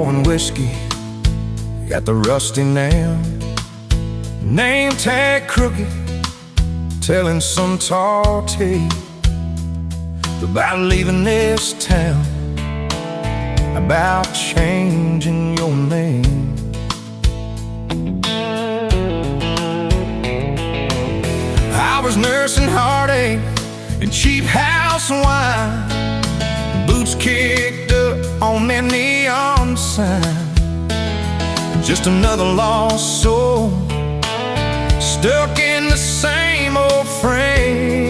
pouring whiskey at the rusty nail, name tag crooked, telling some tall tale about leaving this town, about changing your name. I was nursing heartache and cheap house wine, boots kicked up on that neon sign. Just another lost soul, stuck in the same old frame.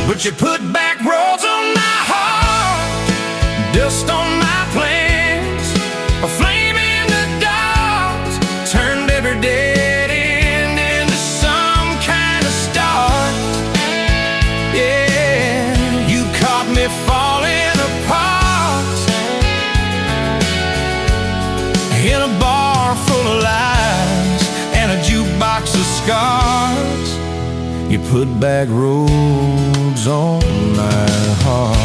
But you put back roads on my heart, dust on my plans, a flame in the dark, turned every dead end into some kind of start. Yeah, you caught me falling apart in a bar full of lies and a jukebox of scars. You put back roads on my heart.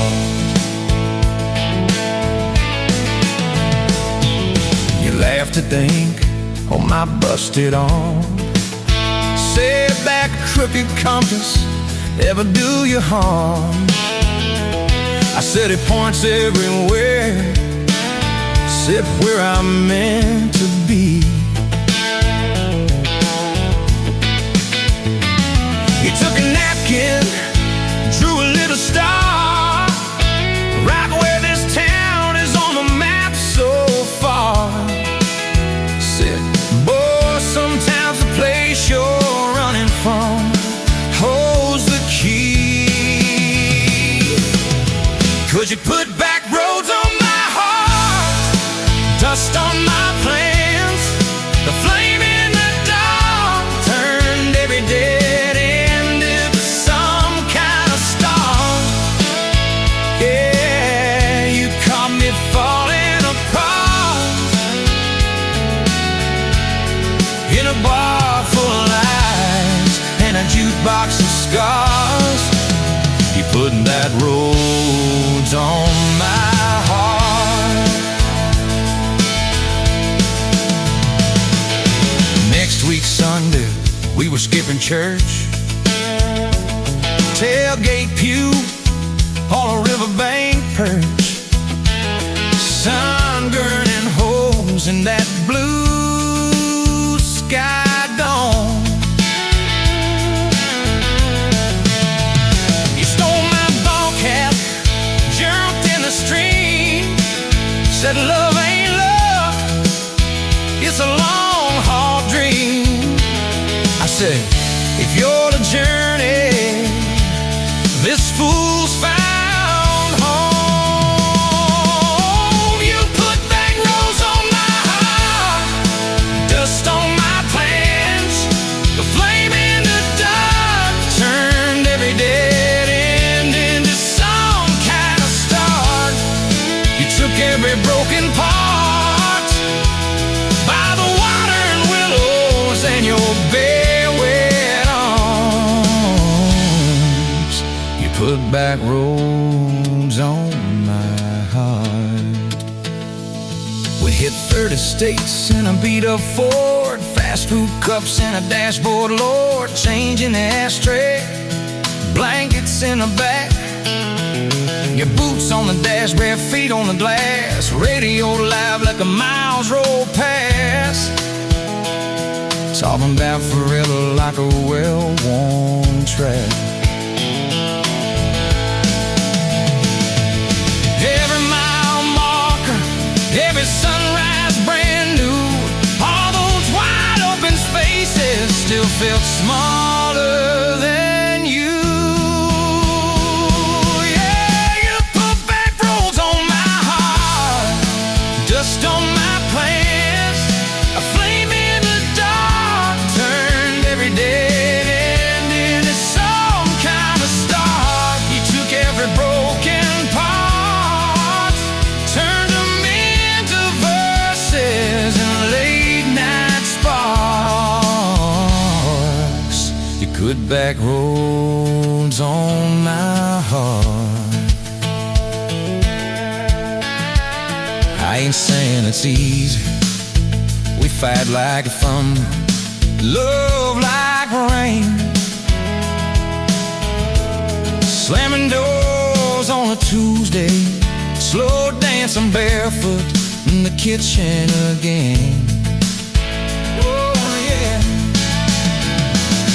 You laughed to think on my busted arm, said that crooked compass ever do you harm. I said it points everywhere, except where I'm meant to be. You took a napkin, drew a little star, right where this town is on the map so far. Said, boy, sometimes the place you're running from holds the key. Could you put back roads on my heart, dust on my plans, the flame in the dark, turned every dead end into some kind of star. Yeah, you caught me falling apart in a bar full of lies and a jukebox of scars. You put that roads on my heart. Next week Sunday, we were skipping church, tailgate pew on a riverbank perch, sun burning holes in that blue sky dawn. You stole my ball cap, jumped in the stream, said love ain't love, it's a long haul dream. I said, if you're the journey, this fool's found home. You put back roads on my heart, dust on my plans, the flame in the dark, turned every dead end into some kind of start. You took every broken part by the water and willows and your bare wet arms. You put back roads on my heart. We hit 30 states in a beat-up Ford, fast food cups in a dashboard, Lord, changing the ashtray, blankets in the back, your boots on the dash, bare feet on the glass, radio live like a miles roll past, talking about forever like a well-worn track. Every mile marker, every sunrise brand new, all those wide open spaces still felt smaller than you. Yeah, you put back roads on my heart, dust on my plans, a flame in the dark, turned every dead end into some kind of start. You took every broken part, turned them into verses and late night sparks. You put back roads on my heart. I ain't saying it's easy. We fight like thunder, love like rain, slamming doors on a Tuesday, slow dancing barefoot in the kitchen again. Oh yeah.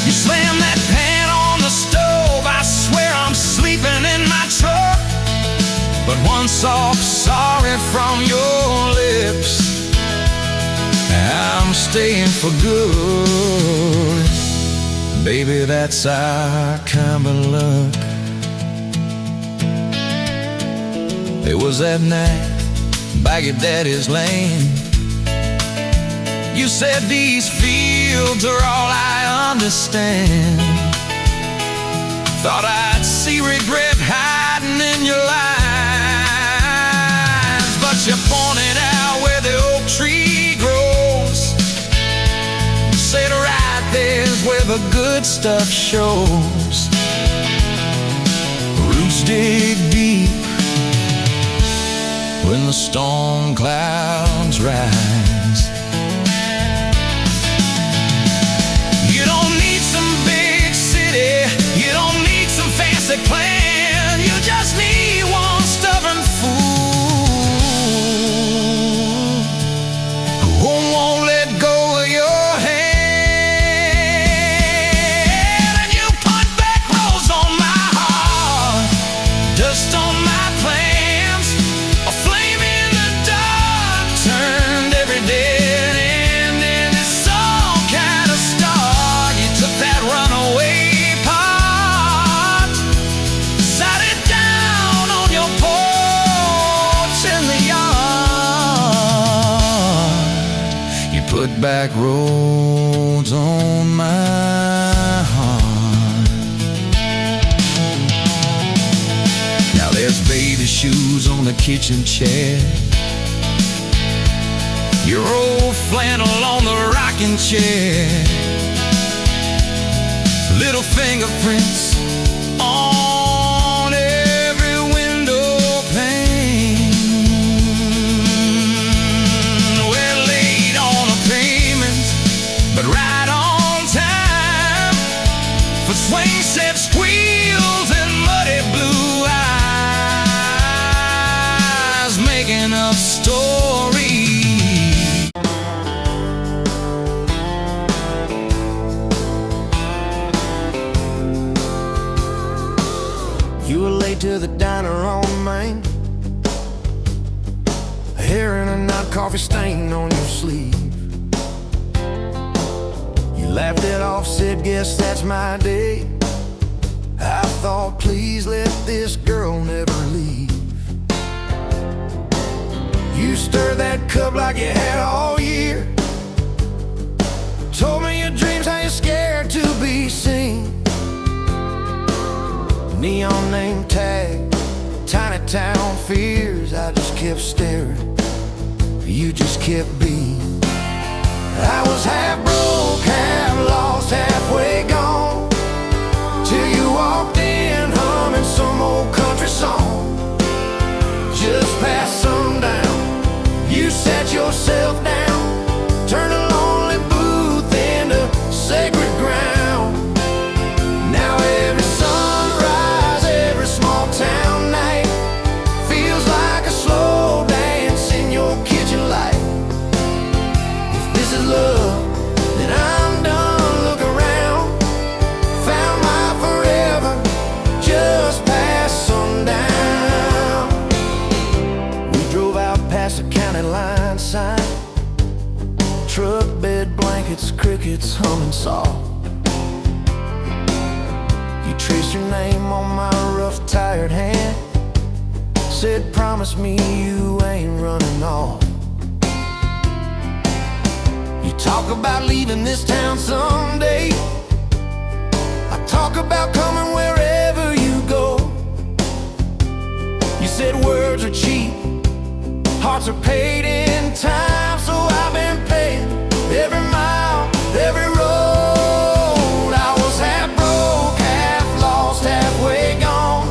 You slam that pan on the stove, I swear I'm sleeping in my truck. But one soft sorry from your lips, I'm staying for good. Baby, that's our kind of luck. It was that night by your daddy's land. You said these fields are all I understand. Thought I'd see regret hiding in your eyes, but you pointed out where the oak tree grows. Said right there's where the good stuff shows. Roots dig deep when the storm clouds rise. You don't need some big city, you don't need some fancy plan. You just need one stubborn fool who won't let go of your hand. And you put back roads on my heart, dust on my plans, a flame in the dark turned every dead end into some kind of star. You took that runaway part, sat it down on your porch in the yard. You put back roads on my heart. Now there's baby shoes on the kitchen chair, your old flannel on the rocking chair, little fingerprints on every window pane. We're late on a payment, but right on time for swing set squeals and muddy blue eyes, making up stories. You were late to the diner on Main, hair and a not coffee stain on your sleeve. You laughed it off, said, guess that's my day. I thought, please let this girl never leave. You stirred that cup like you had all year, told me your dreams, how you're scared to be seen. Neon name tag, tiny town fears. I just kept staring, you just kept being. I was half broke, half lost, halfway gone, till you walked in humming some old country song. Just past sundown, you sat yourself down, turned a lonely booth into sacred ground. Now every sunrise, every small town night feels like a slow dance in your kitchen light. If this is love, then I'm done. Look around, found my forever just past sundown. We drove out past the county line sign, truck bed blankets, crickets humming soft. You traced your name on my rough, tired hand, said, promise me you ain't running off. You talk about leaving this town someday, I talk about coming wherever you go. You said words are cheap, hearts are paid in time, so I've been paying every mile, every road. I was half broke, half lost, halfway gone,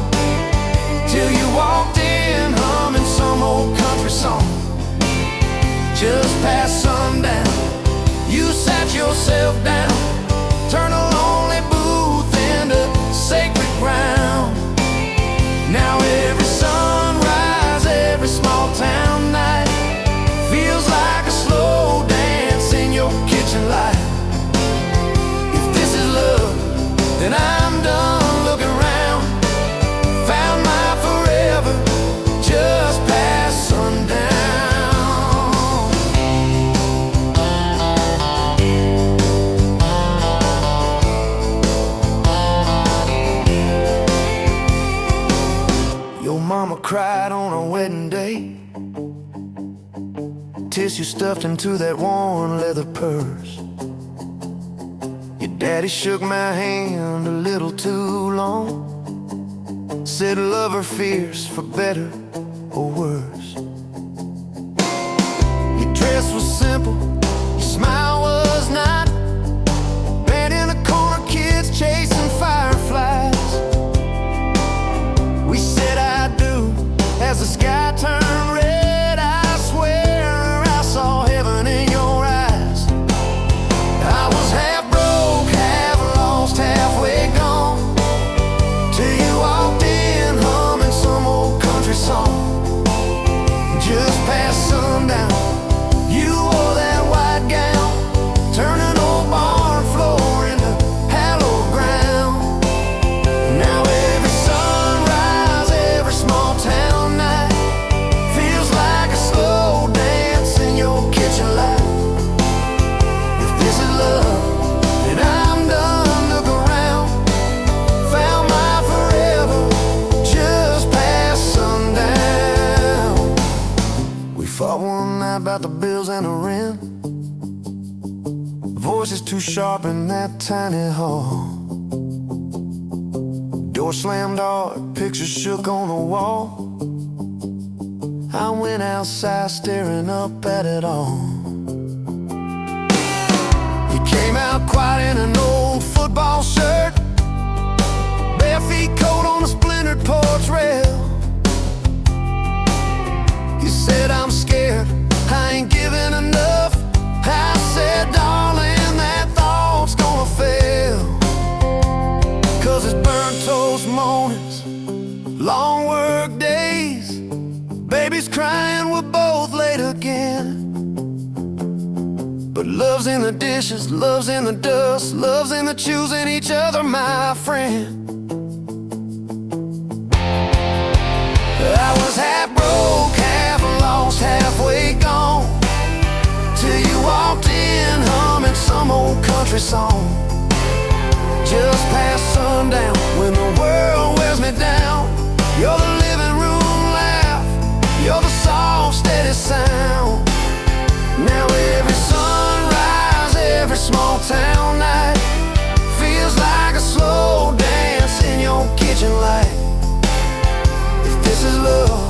till you walked in humming some old country song. and I'm done looking around. Found my forever just past sundown. Your mama cried on our wedding day, tissue stuffed into that worn leather purse. Your daddy shook my hand a little too long, said love her fierce for better or worse. Your dress was simple, your smile was not. Band in the corner, kids chasing fireflies. We said I do as the sky turned red. I swear I saw heaven in your eyes. I was half broke, half lost, halfway gone, till you walked in humming some old country song. Just past sundown, you wore that white gown, turning old barn floor into hallowed ground. Now every sunrise, every small town night feels like a slow dance in your kitchen light. If this is love, then I'm done looking around. Found my forever just past sundown. We fought one night about the bills and the rent. Voices too sharp in that tiny hall. Door slammed hard, pictures shook on the wall. I went outside staring up at it all. You came out quiet in an old football shirt, bare feet cold on a splintered porch rail. You said, I'm scared, I ain't giving enough. I said, darling, that thought's gonna fail. 'Cause it's burnt toast mornings, long work days, babies crying, we're both late again. But love's in the dishes, love's in the dust, love's in the choosing each other, my friend. I was half broke, half lost, halfway gone, till you walked in humming some old country song. Just past sundown, when the world wears me down, you're the living room laugh, you're the soft, steady sound. Now every sunrise, every small town night feels like a slow dance in your kitchen light. If this is love,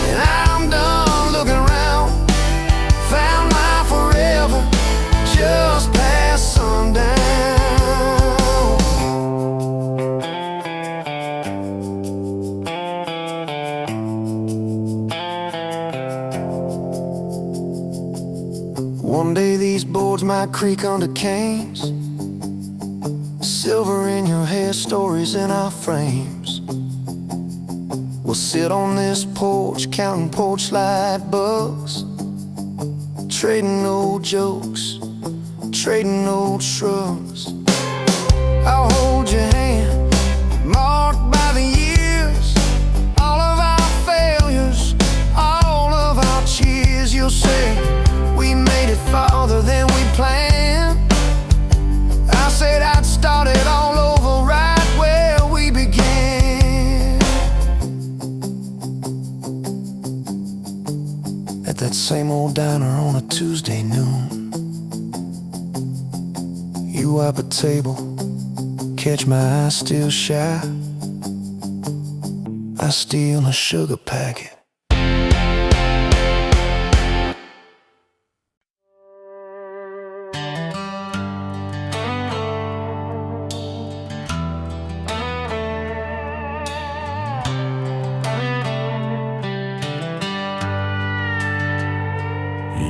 then I'm done looking around. Found my forever just past sundown. One day these boards might creak under canes, silver in your hair, stories in our frames. We'll sit on this porch, counting porch light bugs, trading old jokes, trading old shrugs. I'll hold your hand, marked by the years, all of our failures, all of our cheers. You'll say, we made it farther than we planned. I said I'd start it all over right where we began. At that same old diner on a Tuesday noon, you wipe a table, catch my eye still shy. I steal a sugar packet.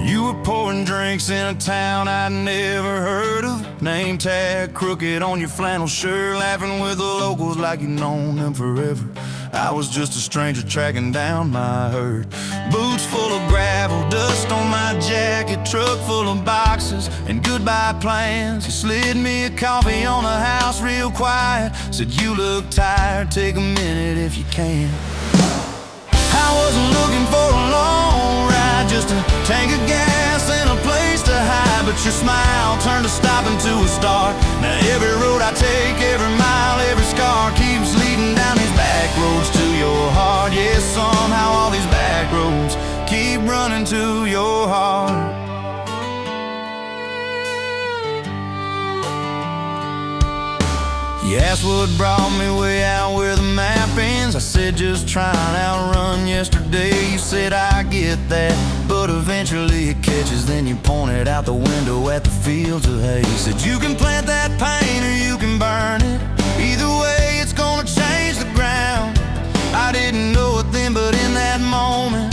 You were pouring drinks in a town I'd never heard of. Name tag crooked on your flannel shirt, laughing with the locals like you've known them forever. I was just a stranger tracking down my herd. Boots full of gravel, dust on my jacket, truck full of boxes and goodbye plans. He slid me a coffee on the house real quiet, said, "You look tired, take a minute if you can." I wasn't looking for a long ride, just a tank of gas and a place to hide. But your smile turned a stop into a start. Now every road I take, every mile, every scar keeps leading down these back roads to your heart. Yeah, somehow all these back roads keep running to your heart. You asked what brought me way out where the map ends. I said, just trying to outrun yesterday. You said, I get that, but eventually it catches. Then you pointed out the window at the fields of hay. You said, you can plant that pain or you can burn it. Either way, it's gonna change the ground. I didn't know it then, but in that moment,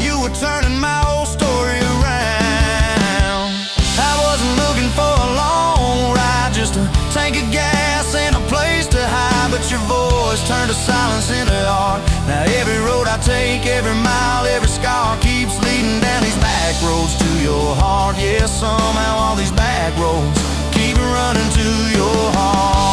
you were turning my whole story around. I wasn't looking for a long ride, just a tank of gas and a place to hide. But your voice turned a silence into art. Now every road I take, every mile, every scar keeps leading down these back roads to your heart. Yeah, somehow all these back roads keep running to your heart.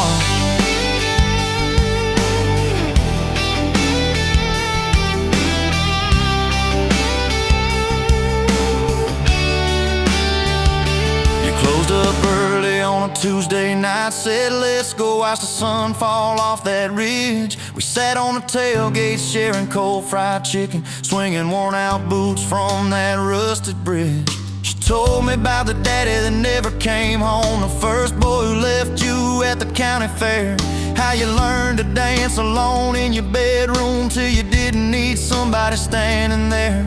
Closed up early on a Tuesday night, said let's go watch the sun fall off that ridge. We sat on the tailgate sharing cold fried chicken, swinging worn out boots from that rusted bridge. She told me about the daddy that never came home, the first boy who left you at the county fair. How you learned to dance alone in your bedroom till you didn't need somebody standing there.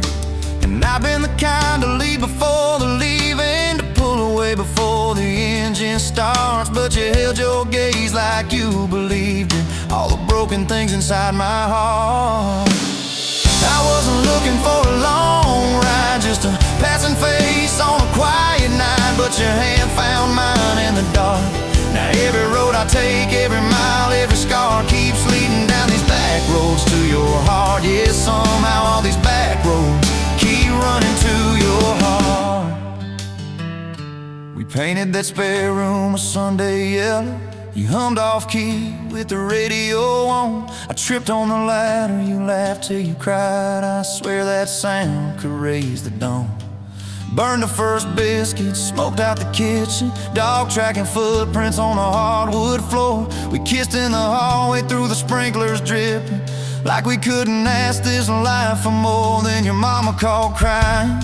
And I've been the kind to leave before the leaving, to pull away before the engine starts. But you held your gaze like you believed in all the broken things inside my heart. I wasn't looking for a long ride, just a passing face on a quiet night. But your hand found mine in the dark. Now every road I take, every mile, every scar keeps leading down these back roads to your heart. Yeah, somehow all these back roads keep running to your heart. We painted that spare room a Sunday yellow. You hummed off key with the radio on. I tripped on the ladder, you laughed till you cried. I swear that sound could raise the dawn. Burned the first biscuit, smoked out the kitchen, dog tracking footprints on the hardwood floor. We kissed in the hallway through the sprinklers dripping, like we couldn't ask this life for more. Then your mama called crying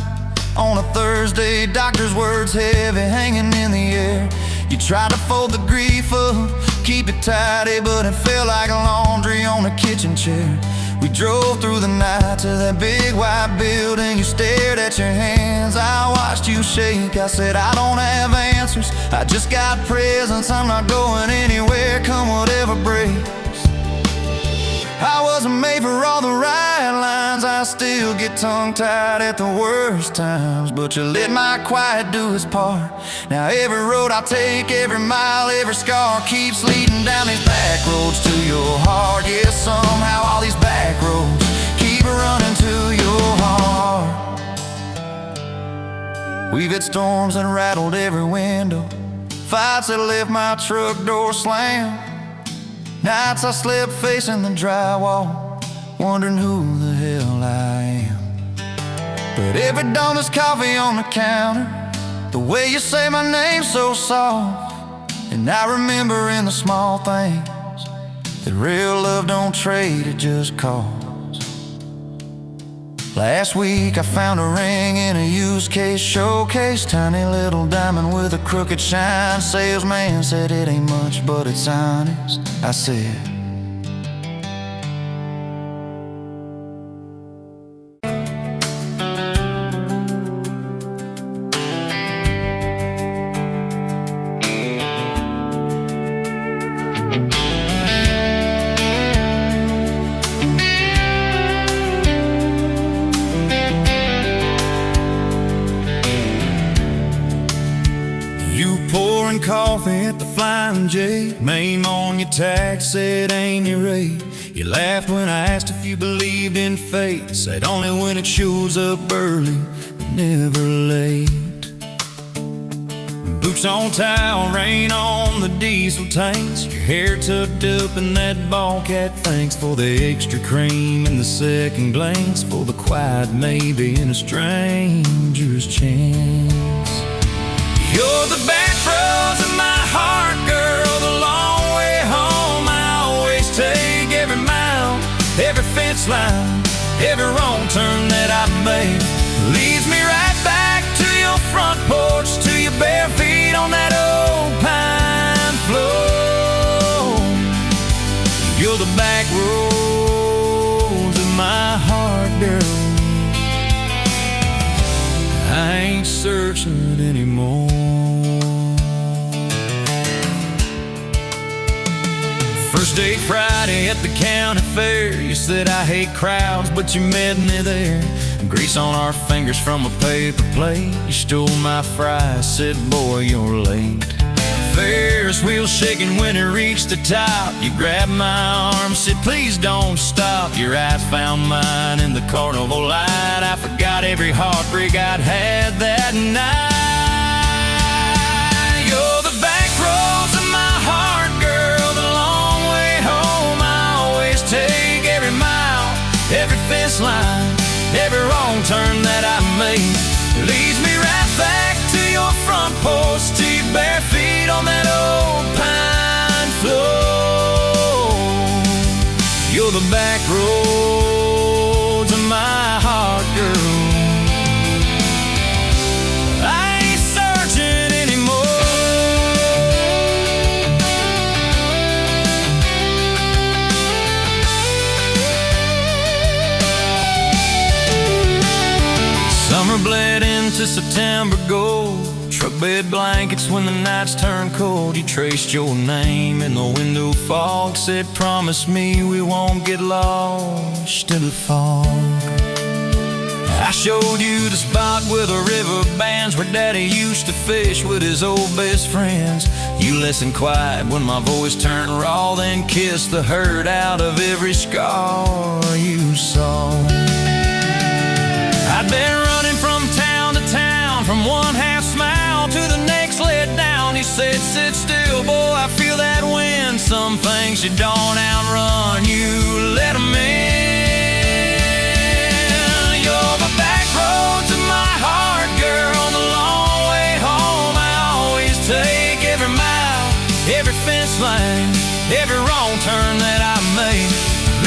on a Thursday, doctor's words heavy hanging in the air. You tried to fold the grief up, keep it tidy, but it felt like laundry on a kitchen chair. We drove through the night to that big white building. You stared at your hands, I watched you shake. I said, I don't have answers, I just got presence. I'm not going anywhere, come whatever breaks. I wasn't made for all the right lines, I still get tongue-tied at the worst times. But you let my quiet do its part. Now every road I take, every mile, every scar keeps leading down these back roads to your heart. Yeah, somehow all these back roads keep running to your heart. We've had storms that rattled every window, fights that left my truck door slammed, nights I slept facing the drywall, wondering who the hell I am. But every dawn there's coffee on the counter, the way you say my name so soft. And I remember in the small things that real love don't trade, it just costs. Last week I found a ring in a used case showcase, tiny little diamond with a crooked shine. Salesman said it ain't much, but it's honest. I said, coffee at the Flying Flying J. Name on your tax said ain't your rate. You laughed when I asked if you believed in fate. Said only when it shows up early, never late. Boots on tile, rain on the diesel tanks. Your hair tucked up in that ball cat. Thanks for the extra cream and the second glance, for the quiet maybe in a stranger's chance. You're the back roads of my heart, girl, the long way home. I always take every mile, every fence line, every wrong turn that I've made. Leads me right back to your front porch, to your bare feet on that old pine floor. You're the back roads of my heart, girl. I ain't searching anymore. First day Friday at the county fair. You said I hate crowds, but you met me there. Grease on our fingers from a paper plate. You stole my fries, said boy you're late. Ferris wheel shaking when it reached the top. You grabbed my arm, said please don't stop. Your eyes found mine in the carnival light. I forgot every heartbreak I'd had that night. You're the back roads of my heart, girl, the long way home. I always take every mile, every fence line, every wrong turn that I made. It leads me right back to your front porch, to your bare feet on that old pine floor. You're the back roads of my heart, girl. I ain't searching anymore. Summer bled into September gold. Truck bed blankets when the nights turn cold. You traced your name in the window fog. Said promise me we won't get lost in the fog. I showed you the spot where the river bands, where Daddy used to fish with his old best friends. You listened quiet when my voice turned raw, then kissed the hurt out of every scar you saw. I'd been running from town to town, from one half smile to the next let down. You said sit still, boy, I feel that wind. Some things you don't outrun, you let them in. You're the back roads of my heart, girl, the long way home. I always take every mile, every fence line, every wrong turn that I made.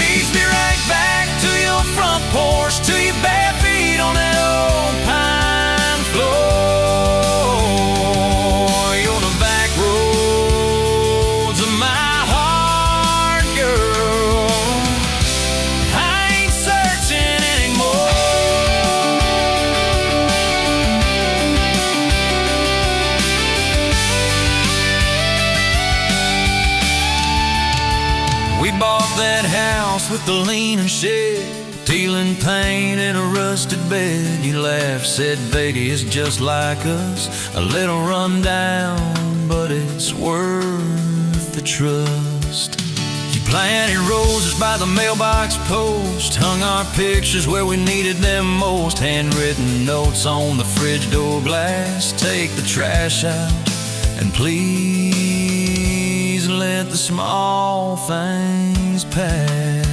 Leads me right back to your front porch, to your bare feet on that old pine floor. You're the back roads of my heart, girl. I ain't searching anymore. We bought that house with the leaning shed, dealing paint in a rusted bed. You laughed, said baby, it's just like us, a little run down, but it's worth the trust. You planted roses by the mailbox post, hung our pictures where we needed them most. Handwritten notes on the fridge door glass, take the trash out and please let the small things pass.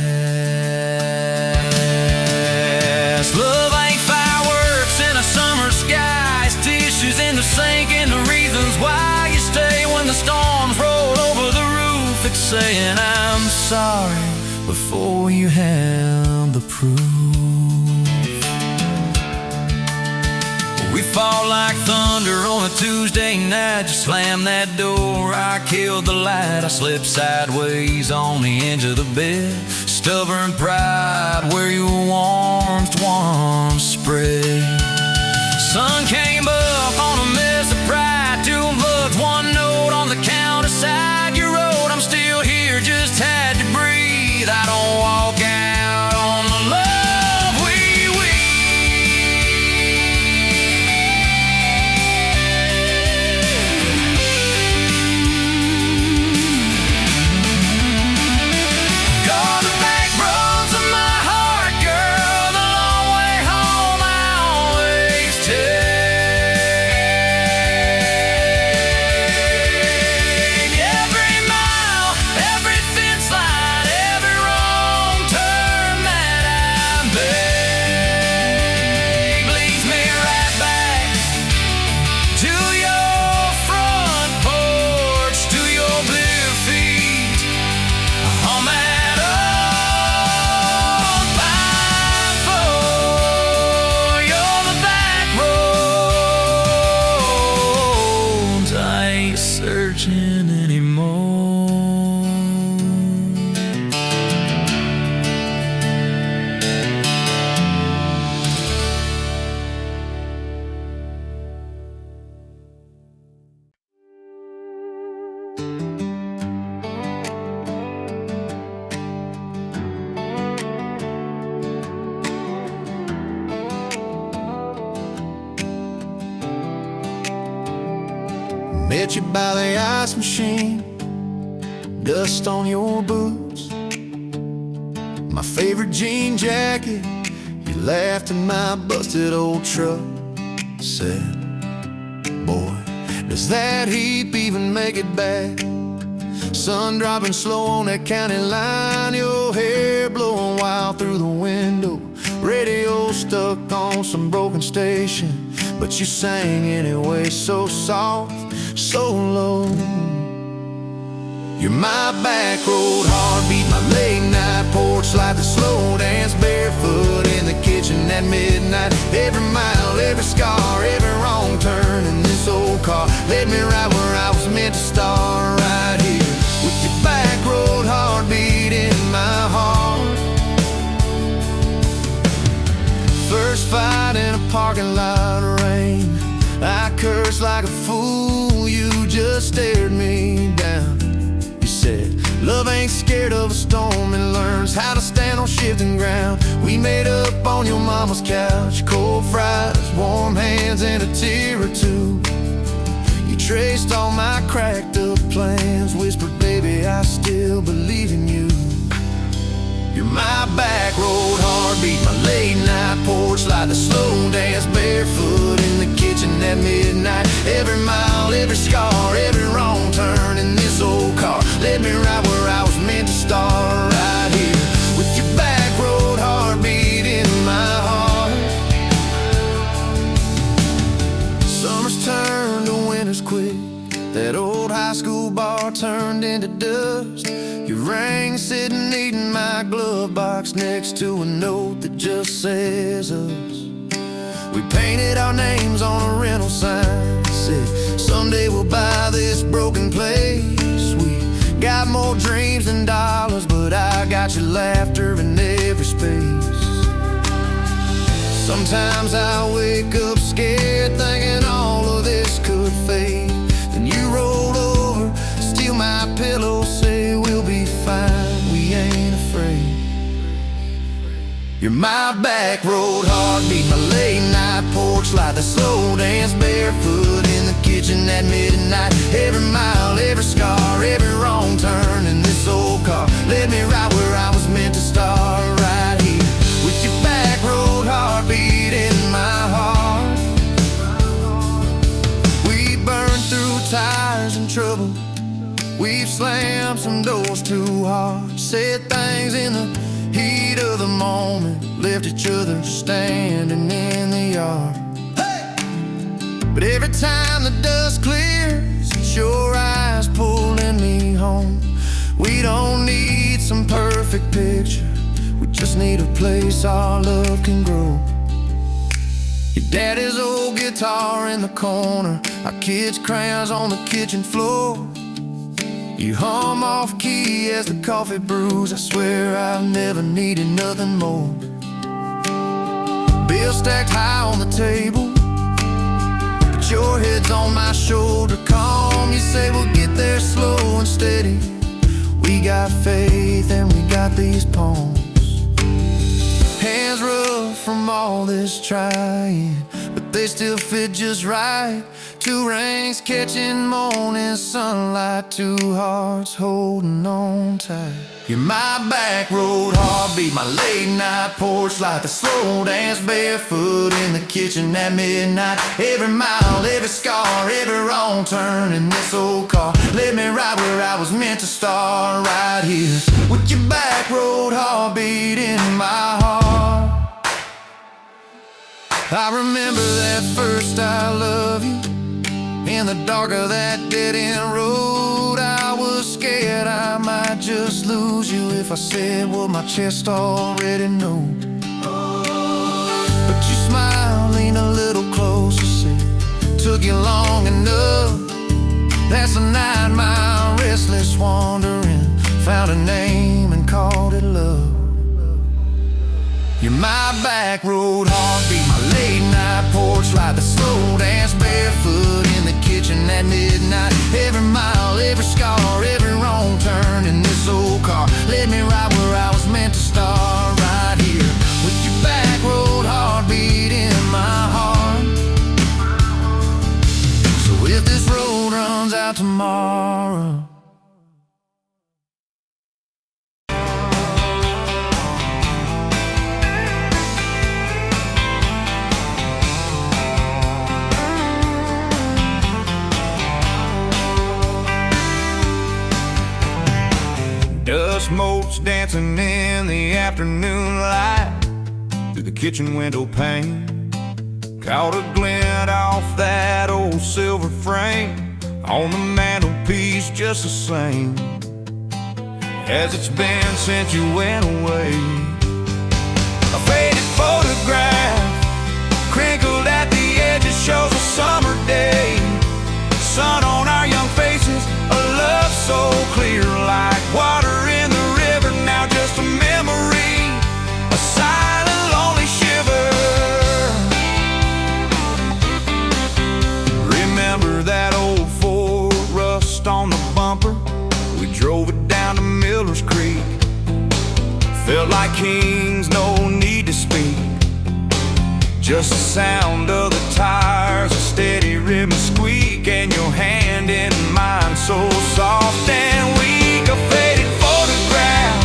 Love ain't fireworks in a summer sky, it's tissues in the sink and the reasons why you stay when the storms roll over the roof. It's saying I'm sorry before you have the proof. We fall like thunder on a Tuesday night. You slam that door, I killed the light. I slipped sideways on the edge of the bed. Stubborn pride where your warmth once spread. Sun came up on a mess of pride. 2 bucks, 1 note on the counter side. You wrote, I'm still here, just had to breathe. I don't walk out on the love we met you by the ice machine, dust on your boots, my favorite jean jacket. You laughed at my busted old truck, said, boy, does that heap even make it back? Sun dropping slow on that county line, your hair blowing wild through the window, radio stuck on some broken station, but you sang anyway, so soft, so low. You're my back road heartbeat, my late night porch light, the slow dance barefoot in the kitchen at midnight. Every mile, every scar, every wrong turn in this old car led me right where I was meant to start, right here with your back road heartbeat in my heart. First fight in a parking lot of rain, I cursed like a fool, you just stared me down. You said, love ain't scared of a storm, it learns how to stand on shifting ground. We made up on your mama's couch, cold fries, warm hands, and a tear or two. You traced all my cracked up plans, whispered, baby, I still believe in you. You're my back road heartbeat, my late night porch light, the slow dance barefoot in the kitchen at midnight. Every mile, every scar, every wrong turn in this old car led me right where I was meant to start, right here with your back road heartbeat in my heart. Summers turned to winters quick, that old high school bar turned into dust. You rang sitting eating my glove box next to a note that just says us. We painted our names on a rental sign, said someday we'll buy this broken place. We got more dreams than dollars, but I got your laughter in every space. Sometimes I wake up scared, thinking all of this could fade. Then you roll over, steal my pillow, say we'll be fine, we ain't afraid. You're my back road heartbeat, my late night porch light, the slow dance barefoot in the kitchen at midnight. Every mile, every scar, every wrong turn in this old car led me right where I was meant to start, right here with your back road heartbeat in my heart. We burned through tires and trouble, we've slammed some doors too hard, said things in the heat of the moment, left each other standing in the yard. Hey! But every time the dust clears, it's your eyes pulling me home. We don't need some perfect picture, we just need a place our love can grow. Your daddy's old guitar in the corner, our kids' crayons on the kitchen floor. You hum off key as the coffee brews, I swear I've never needed nothing more. Bills stacked high on the table, but your head's on my shoulder, calm. You say we'll get there slow and steady. We got faith and we got these palms. Hands rough from all this trying, but they still fit just right. Two rings catching morning sunlight, two hearts holding on tight. You're my back road heartbeat, my late night porch light, the slow dance barefoot in the kitchen at midnight. Every mile, every scar, every wrong turn in this old car led me right where I was meant to start, right here with your back road heartbeat in my heart. I remember that first I love you, in the dark of that dead-end road. I was scared I might just lose you if I said what my chest already knows. But you smiled, leaned a little closer, said, took you long enough. That's a 9-mile restless wandering, found a name and called it love. You're my back road heartbeat, my late night porch light, the slow dance barefoot in the kitchen at midnight. Every mile, every scar, every wrong turn in this old car led me right where I was meant to start, right here with your back road heartbeat in my heart. So if this road runs out Just motes dancing in the afternoon light through the kitchen window pane. Caught a glint off that old silver frame on the mantelpiece, just the same as it's been since you went away. A faded photograph crinkled at the edges shows a summer day. Sun on our young faces, a love so clear like water in the river. Now just a memory, a silent lonely shiver. Remember that old Ford, rust on the bumper? We drove it down to Miller's Creek. Felt like kings, no need to speak. Just the sound of the tires, a steady rhythm squeak, and your hand in mine so soft and weak. A faded photograph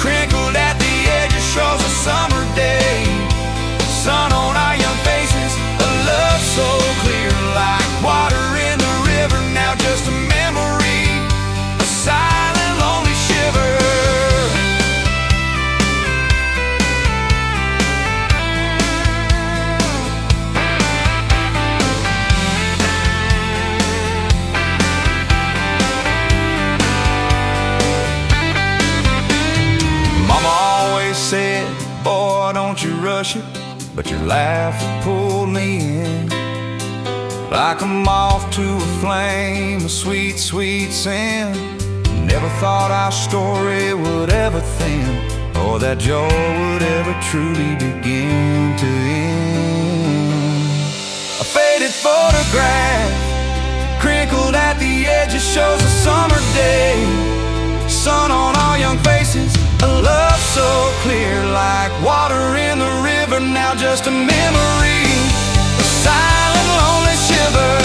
crinkled at the edges shows a summer day. Sun on our young faces, a love so clear like water in the river. Now just a memory, a silent lonely shiver. Said, boy, don't you rush it, but your laugh pulled me in like a moth to a flame, a sweet, sweet sin. Never thought our story would ever thin, or that joy would ever truly begin to end. A faded photograph crinkled at the edges shows a summer day. Sun on our young faces, a love so clear like water in the river. Now just a memory, a silent lonely shiver.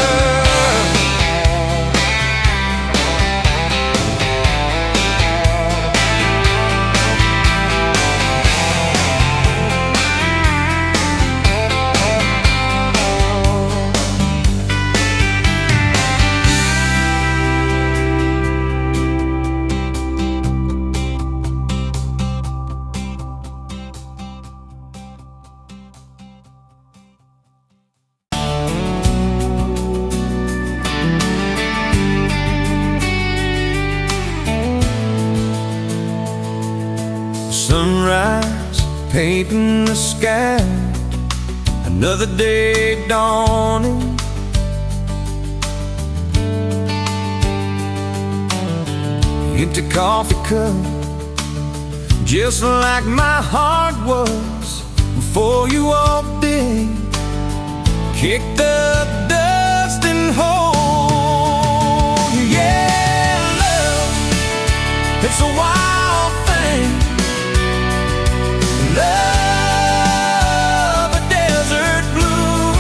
Sunrise painting the sky, another day dawning. Empty coffee cup, just like my heart was before you walked in. Kick the dust and hold you. Yeah, love, it's a wild thing. Love, a desert blue.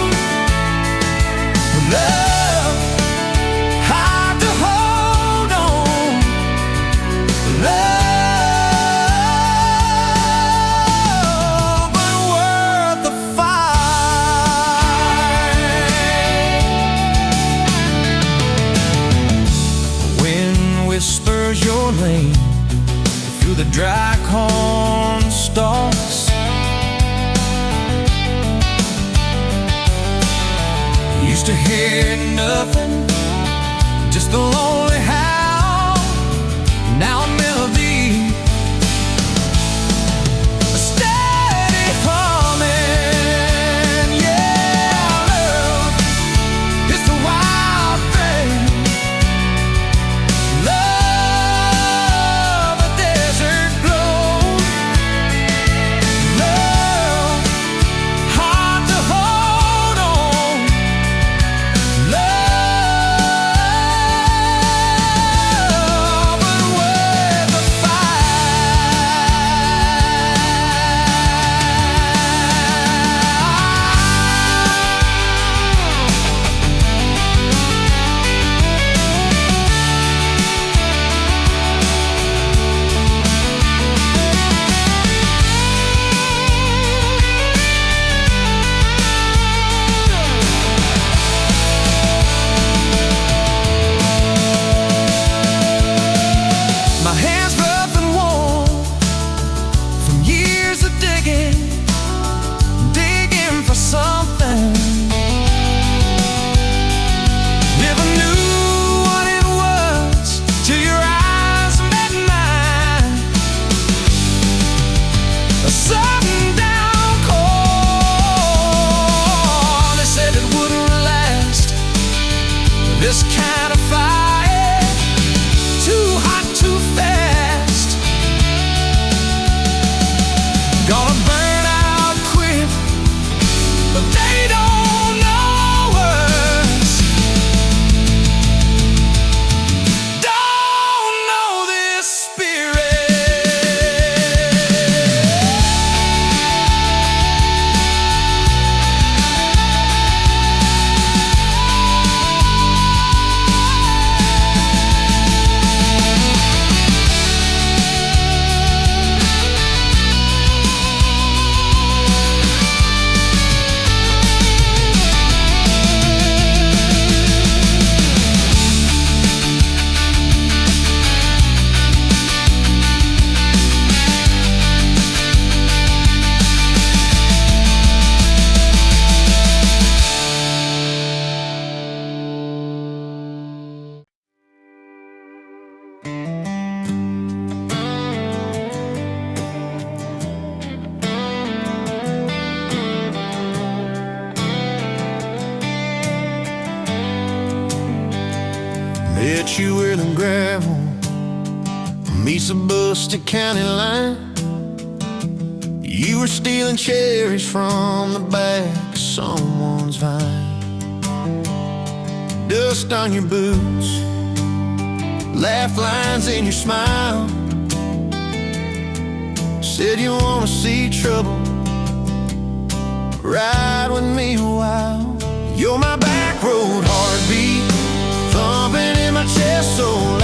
Love, hard to hold on. Love, but worth the fight. Wind whispers your name through the dry corn stalks. Used to hear nothing, just the lonely howl. Now a melody, a steady humming. Yeah, love, it's a wild thing. Love, a desert glow. Love, hard to hold on. Love, gravel meets the Buster County line. You were stealing cherries from the back of someone's vine. Dust on your boots, laugh lines in your smile. Said you wanna see trouble, ride with me a while. You're my back road heartbeat, thumping in my chest so loud.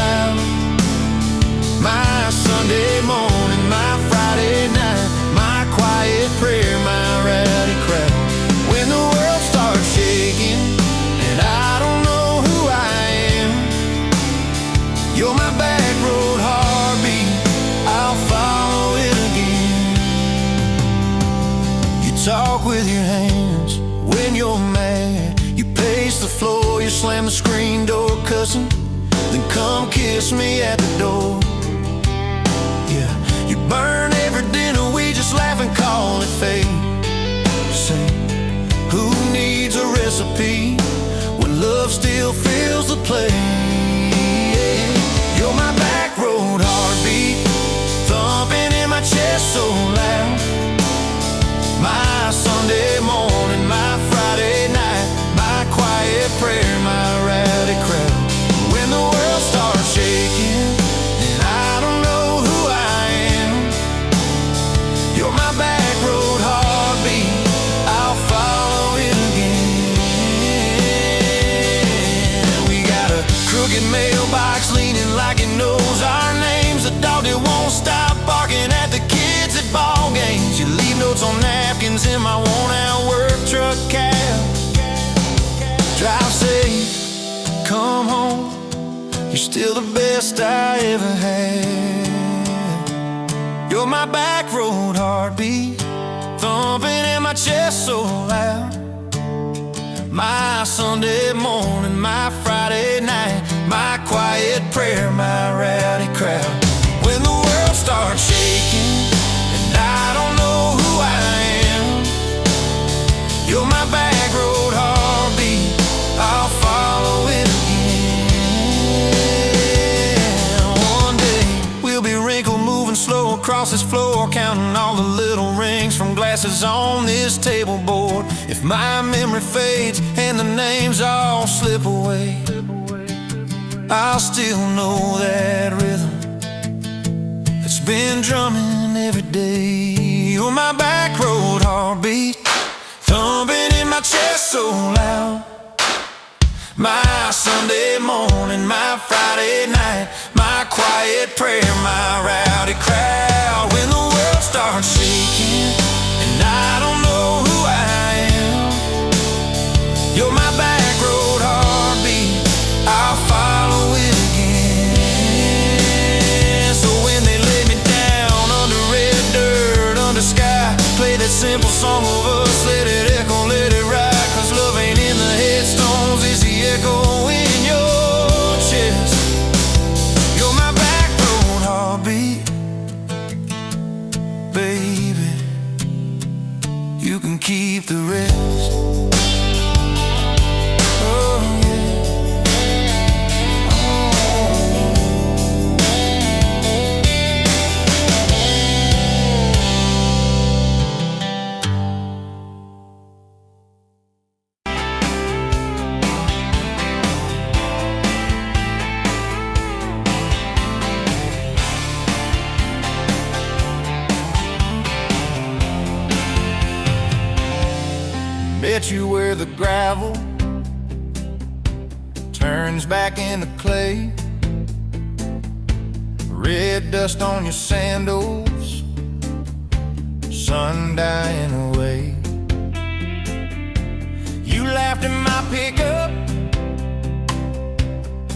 My Sunday morning, my Friday night, my quiet prayer, my rowdy crowd. When the world starts shaking and I don't know who I am, you're my back road heartbeat, I'll follow it again. You talk with your hands when you're mad, you pace the floor, you slam the screen door cussing, then come kiss me at the door. Yeah, you burn every dinner, we just laugh and call it fate. Say, who needs a recipe when love still fills the plate? You're my back road heartbeat, thumping in my chest so loud. My Sunday morning, my Friday night, my quiet prayer, my rowdy crowd. When the world starts shaking and I don't know who I am, you're my back road heartbeat, I'll follow it again. We got a crooked mailbox leaning like it knows our names, a dog that won't stop barking at the kids at ball games. You leave notes on napkins in my worn-out work truck cab. Drive safe, come home, you're still the best I ever had. You're my back road heartbeat, thumping in my chest so loud. My Sunday morning, my Friday night, my quiet prayer, my rowdy crowd. When the world starts shaking and I don't know who I am, you're my back road heartbeat, I'll follow it again. One day we'll be wrinkled, moving slow across this floor, counting all the little rings from glasses on this table board. If my memory fades and the names all slip away, I'll still know that rhythm that's been drumming every day. You're my back road heartbeat, thumping in my chest so loud. My Sunday morning, my Friday night, my quiet prayer, my rowdy crowd. When the world starts shaking and I don't know who I am, you're my back road heartbeat, I'll follow it again. So when they lay me down under red dirt, under sky, play that simple song of us, let it echo, let it ride. Cause love ain't in the headstones, it's the echo in your chest. You're my back road heartbeat, baby, you can keep the rest. Oh yeah. Bet you where the gravel turns back into clay, red dust on your sandals, sun dying away. You laughed at my pickup,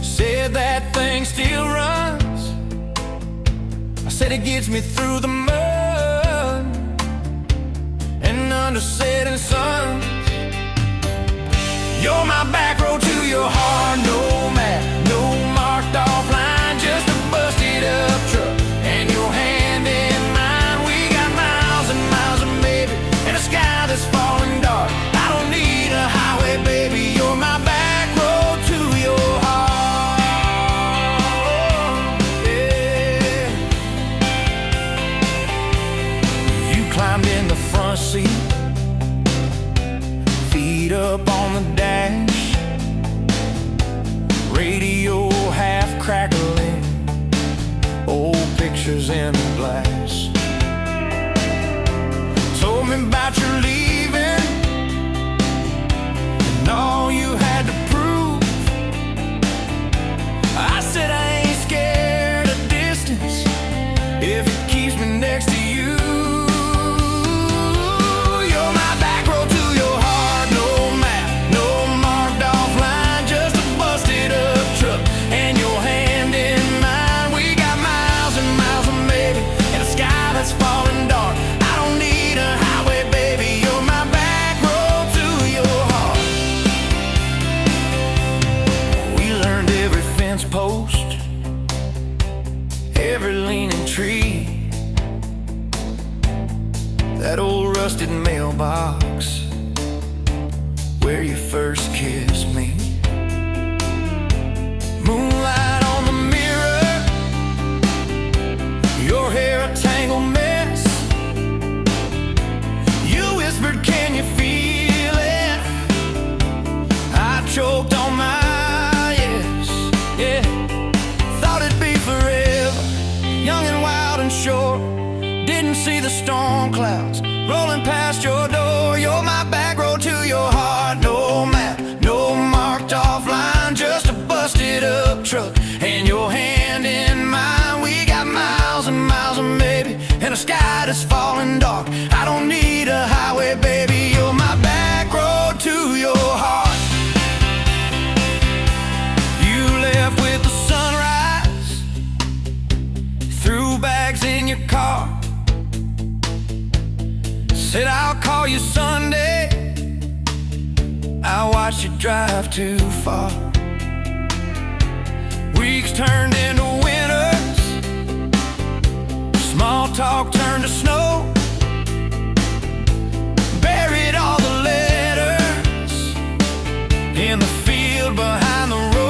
said that thing still runs. I said it gets me through the mud and under setting suns. You're my back road to your heart, no map, no marked off line, just a busted up truck and your hand in mine. We got miles and miles of maybe and a sky that's falling dark. I don't need a highway, baby, you're my back road to your heart. pictures in glass. Told me about your leaving and all you had to prove. I said I ain't scared of distance if it keeps me next to you. You're my back road to your heart. No map, no marked off line, just a busted up truck and your hand in mine. We got miles and miles of maybe in a sky that's falling dark. I don't need a highway, baby. You're my back road to your heart. We learned every fence post, every leaning tree, that old rusted mailbox where you first kissed me. Moonlight on the mirror, your hair a tangled mess. You whispered, can you feel it? I choked on my yes, yeah. Thought it'd be forever, young and wild and short. Didn't see the storm clouds rolling past your door. You're my back road to your heart. No map, no marked off line, just a busted up truck and your hand in mine. We got miles and miles of maybe in a sky that's falling dark. I don't need a highway, baby. You're my back road to your heart. You left with the sunrise, threw bags in your car. Said I'll call you Sunday. I watched you drive too far. Weeks turned into winters, small talk turned to snow. Buried all the letters in the field behind the road.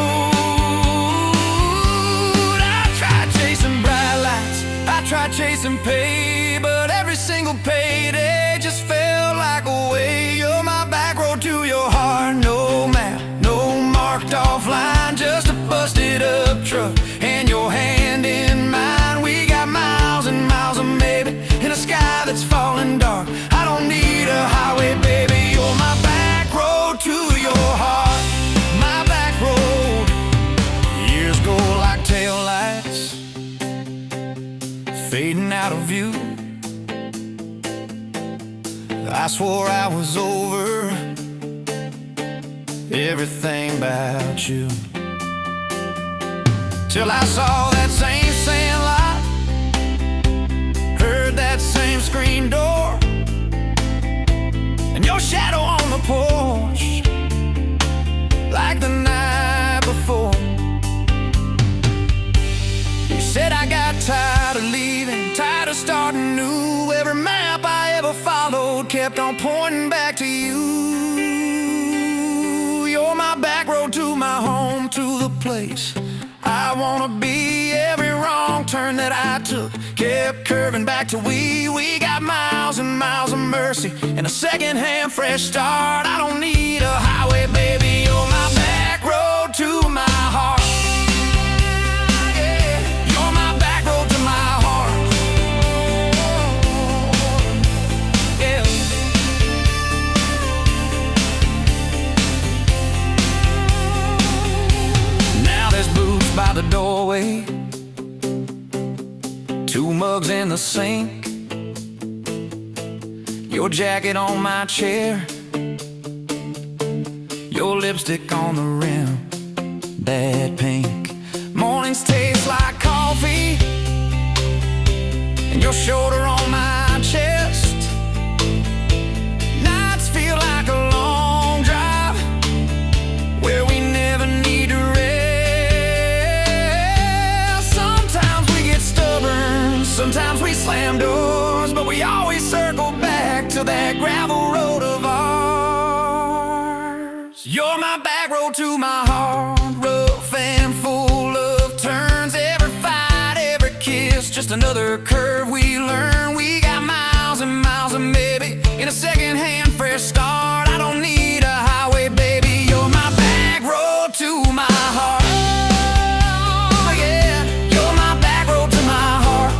I tried chasing bright lights, I tried chasing pay, but every single payday just felt like a way. You're my back road to your heart. No map, no marked off line, just a busted up truck and your hand in mine. We got miles and miles of maybe in a sky that's falling dark. I don't need a highway, baby. You're my back road to your heart. My back road. Years go like taillights, fading out of view. I swore I was over everything about you, till I saw that same sandlot, heard that same screen door, and your shadow on the porch like the night before. You said I got tired of leaving, tired of starting new. Every map I ever followed kept on pointing back to you. You're my back road to my home, to the place I wanna be. Every wrong turn that I took kept curving back to we. We got miles and miles of mercy and a second-hand fresh start. I don't need a highway, baby. You're my back road to my heart. By the doorway, two mugs in the sink, your jacket on my chair, your lipstick on the rim, that pink. Mornings taste like coffee, and your shoulder on my chest. Nights feel like a long drive where we never need to rest. Sometimes we slam doors, but we always circle back to that gravel road of ours. You're my back road to my heart, rough and full of turns. Every fight, every kiss, just another curve we learn. We got miles and miles of maybe in a second-hand fresh start. I don't need a highway, baby. You're my back road to my heart. Oh, yeah. You're my back road to my heart.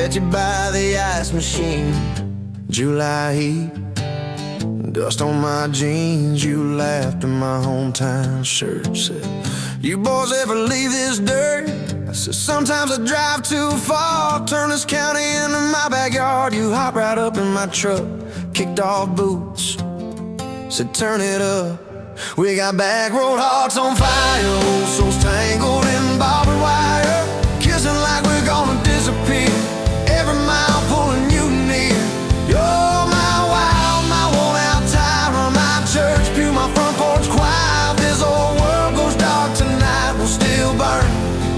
Set you by the ice machine. July heat, dust on my jeans. You laughed in my hometown shirt. Said, you boys ever leave this dirt? I said, sometimes I drive too far. Turn this county into my backyard. You hop right up in my truck, kicked off boots, said turn it up. We got back road hearts on fire, old souls tangled in barbed wire, kissing like we're gonna disappear. Every mile pulling you near. You're my wild, my worn out tire, my church pew, my front porch choir. If this old world goes dark tonight, we'll still burn,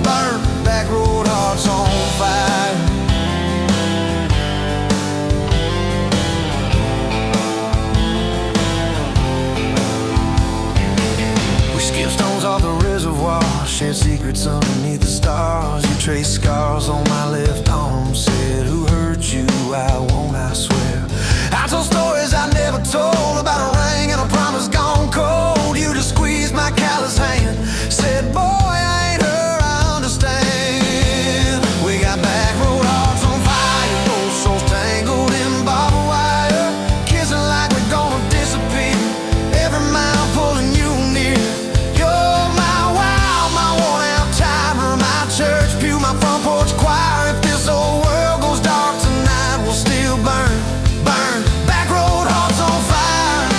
burn. Back road hearts on fire. Off the reservoir, shared secrets underneath the stars. You traced scars on my left arm, said who hurt you, I won't, I swear. I told stories I never told, about a ring and a promise gone cold. You just squeezed my callous hand, said boy, I ain't her, I understand. We got back road hearts on fire, old souls tangled in barbed wire, kissing like we're gonna disappear. Every mile pulling you near. Church pew, my front porch choir. If this old world goes dark tonight, we'll still burn, burn. Back road hearts on fire.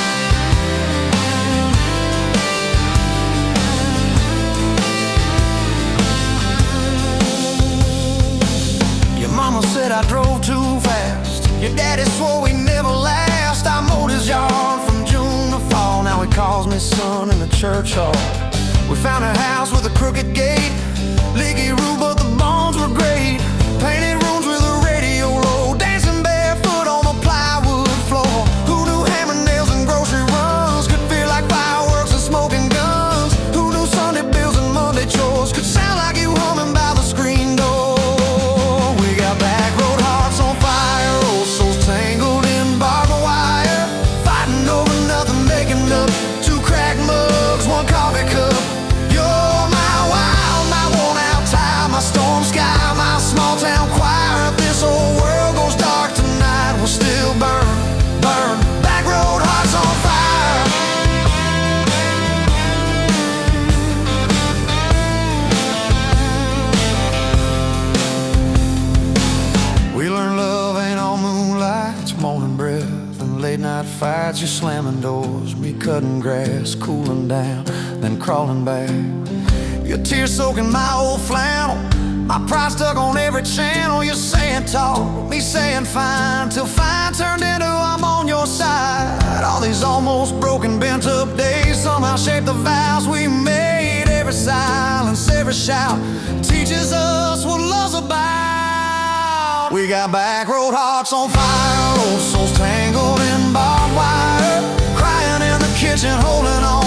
Your mama said I drove too fast. Your daddy swore we never last. I mowed his yard from June to fall. Now he calls me son in the church hall. We found a house with a crooked gate, leaky roof, but the bones were great. Painted rooms with a radio low, dancing barefoot on the plywood floor. Who knew hammer nails and grocery runs could feel like fireworks and smoking guns? Who knew Sunday bills and Monday chores could sound like you humming by the screen door? We got back road hearts on fire, old souls tangled in barbed wire, fighting over nothing, making up two cracked mugs, one coffee cup. My storm sky, my small town choir. If this old world goes dark tonight, we'll still burn, burn. Back road hearts on fire. We learned love ain't all moonlight, it's morning breath and late night fights. You're slamming doors, me cutting grass, cooling down, then crawling back. Your tears soaking my old flannel, my pride stuck on every channel. You're saying talk, me saying fine, till fine turned into I'm on your side. All these almost broken, bent up days somehow shaped the vows we made. Every silence, every shout teaches us what love's about. We got back road hearts on fire, old souls tangled in barbed wire, crying in the kitchen, holding on.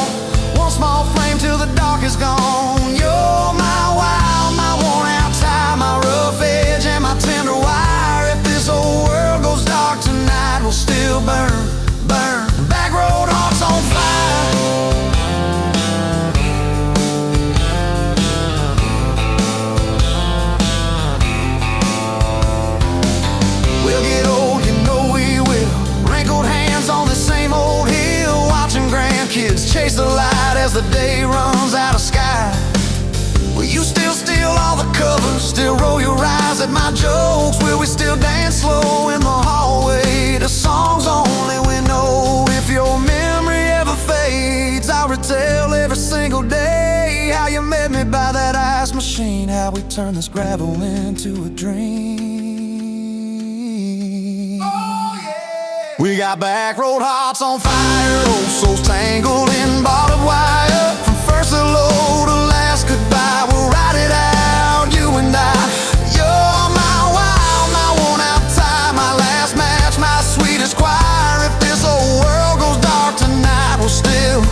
One small flame till the dark is gone. You're my wild, my worn out tire, my rough edge and my tender wire. If this old world goes dark tonight, we'll still burn, burn. Back road hearts on fire. We'll get old, you know we will. Wrinkled hands on the same old hill, watching grandkids chase the light as the day runs out of sky. Will you still steal all the covers, still roll your eyes at my jokes? Will we still dance slow in the hallway to songs only we know? If your memory ever fades, I'll retell every single day how you met me by that ice machine, how we turned this gravel into a dream. Oh, yeah. We got back road hearts on fire, old souls tangled in barbed wire. From first hello to last goodbye, we'll ride it out, you and I. You're my wild, my worn out tire, my last match, my sweetest choir. If this old world goes dark tonight, we'll still.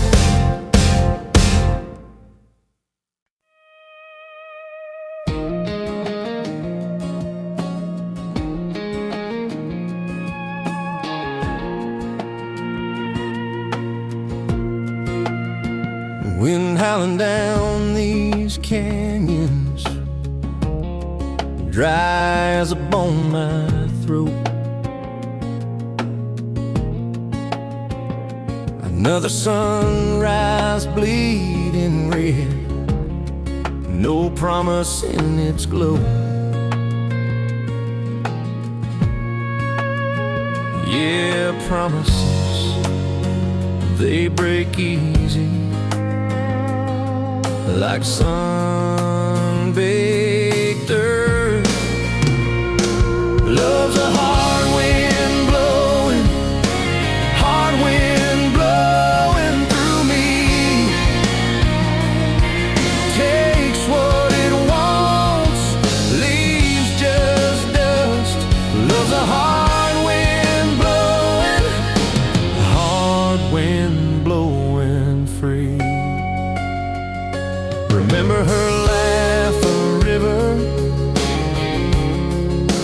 Wind howling down these canyons, dry as a bone my throat. Another sunrise bleeding red, no promise in its glow. Yeah, promises, they break easy, like sun-baked earth. Love's a hard wind blowing, hard wind blowing through me. Takes what it wants, leaves just dust. Love's a hard wind blowing free. Remember her laugh, a river,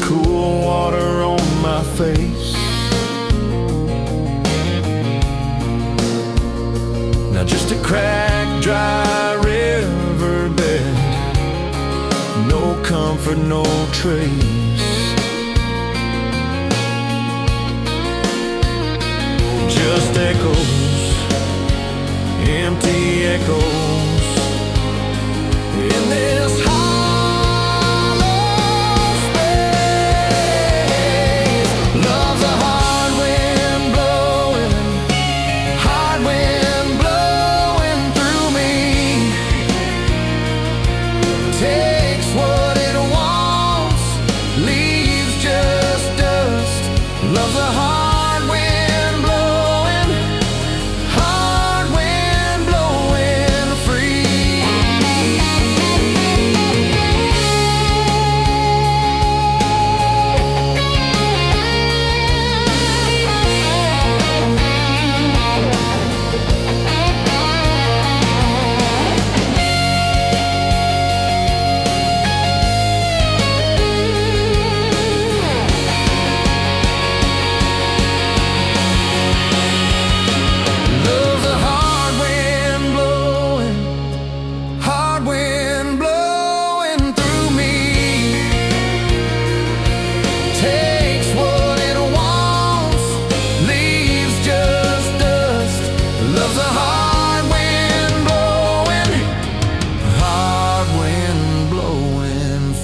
cool water on my face. Now just a cracked, dry riverbed, no comfort, no trace. Just echoes, empty echoes in this hollow space. Love's a hard wind blowing through me. Takes what it wants, leaves just dust. Love's a hard wind blowing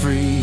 free.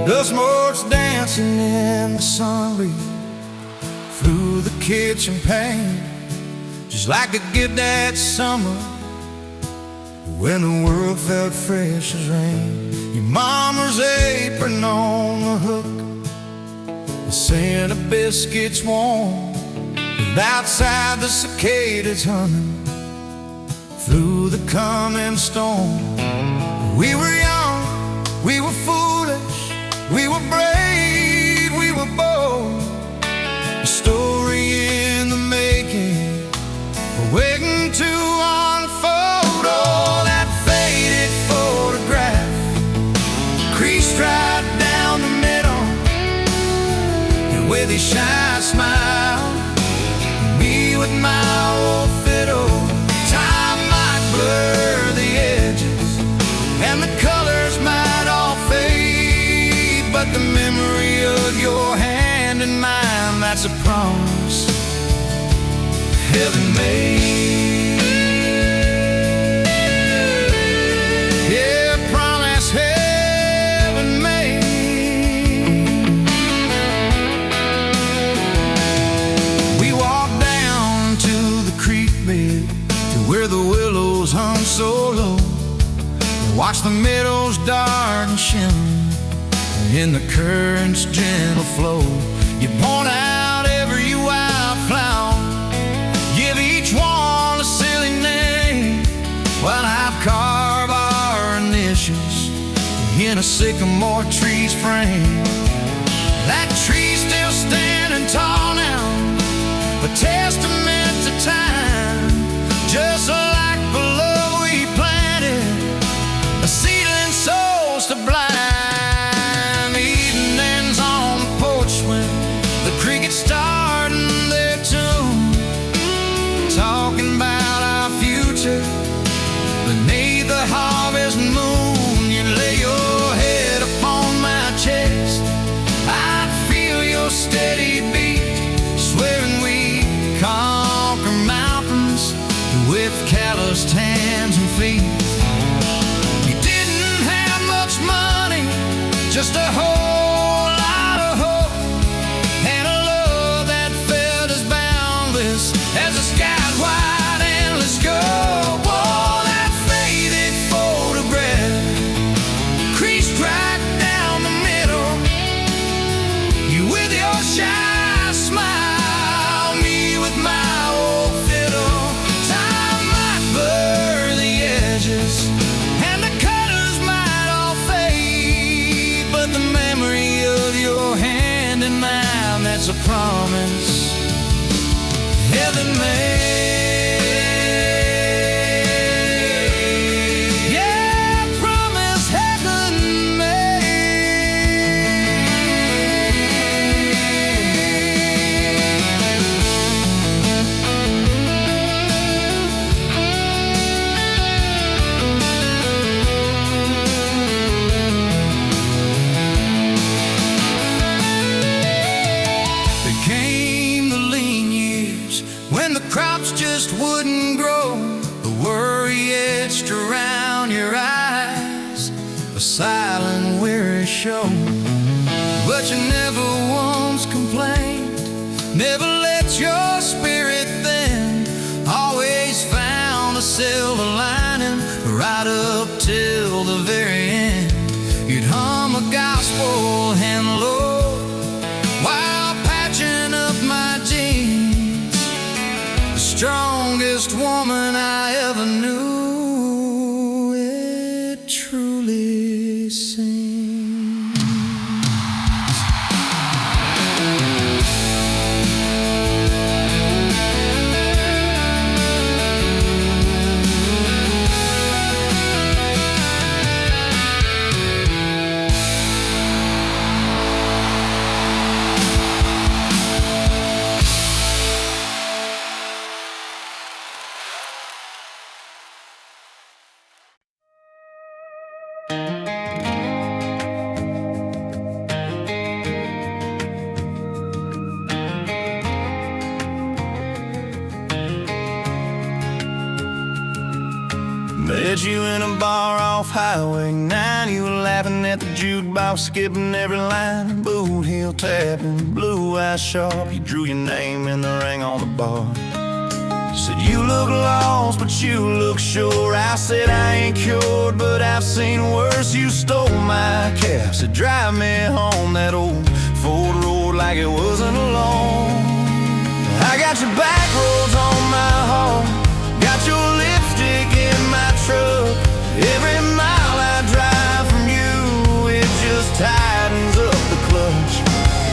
The smoke's dancing in the sunlight through the kitchen pane, just like a gift that summer when the world felt fresh as rain. Your mama's apron on the hook, the scent of biscuits warm, and outside the cicadas humming through the coming storm. We were young, we were foolish, we were brave, we were bold. A story in the making, waiting to unfold. Oh, that faded photograph, creased right down the middle, and with a shy smile, me with my old fiddle. Time might blur the edges, and the colors might all fade, but the memory of your hand in mine, that's a promise heaven made. Yeah, promise heaven made. We walked down shadows dart and shimmer in the current's gentle flow. You point out every wildflower, give each one a silly name, while I've carved our initials in a sycamore tree's frame. That tree's still standing tall now, a testament to time, just like the love we planted, a seedling souls to blind. Evenings on the porch when the crickets starting their tune, talking about our future beneath the harvest moon. You lay your head upon my chest, I'd feel your steady beat, swearing we conquer mountains with calloused hands and feet. We didn't have much money, just a whole lot of hope, and a love that felt as boundless as the sky's wide endless scope. Oh, that faded photograph creased right down the middle, you with your shy smile, me with my old fiddle. Time might blur the edges and the colors might all fade, but the memory of your hand in mine, that's a promise heaven made. Yeah, promise heaven made. There came the lean years when the crops just wouldn't grow, the worry etched around your eyes, a silent weary show. But you never once complained, never let your spirit thin, always found a silver lining right up till the very end. You'd hum a gospel hymn low while patching up my jeans, the strongest woman I ever knew, it truly seems. Met you in a bar off Highway 9. You were laughing at the jukebox, skipping every line. Boot heel tapping, blue eyes sharp. You drew your name in the ring on the bar. Said you look lost, but you look sure. I said I ain't cured, but I've seen worse. You stole my cab, said drive me home. That old Ford road like it wasn't alone. I got your back roads on my heart, got your lipstick in my truck. Every mile I drive from you, it just tightens up the clutch.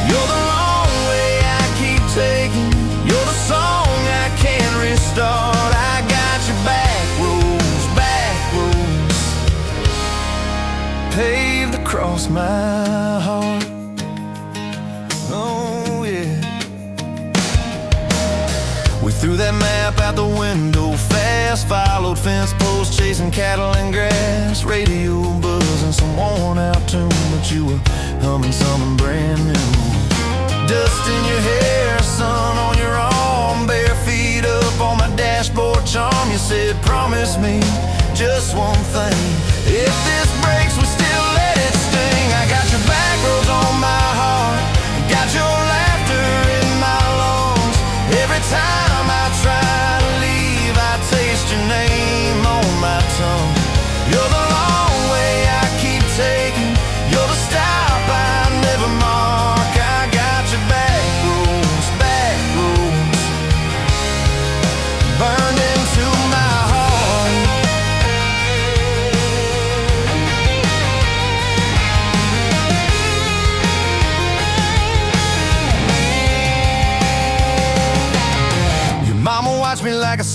You're the long way I keep taking, you're the song I can't restart. I got your back roads paved across my heart. Oh yeah. We threw that map out the window fast, followed fence posts, chasing cattle and grass, radio buzzing some worn out tune, but you were humming something brand new. Dust in your hair, sun on your arm, bare feet up on my dashboard charm. You said promise me just one thing, if this breaks we still let it sting. I got your back roads on my heart, got your laughter in my lungs. Every time I try to leave, I taste your name on my tongue. You're the long way I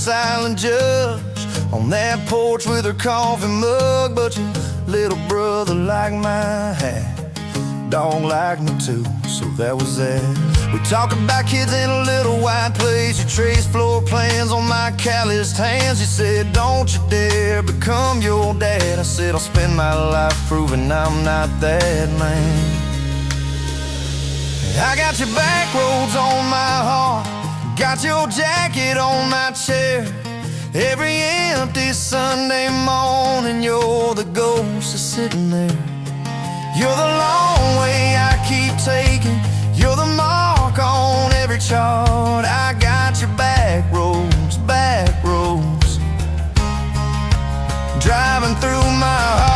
silent judge on that porch with her coffee mug. But your little brother liked my hat, dog liked me too, so that was that. We talk about kids in a little white place. You traced floor plans on my calloused hands. You said, don't you dare become your dad. I said, I'll spend my life proving I'm not that man. I got your back roads on my heart, got your jacket on my chair. Every empty Sunday morning, you're the ghost that's sitting there. You're the long way I keep taking, you're the mark on every chart. I got your back roads, driving through my heart.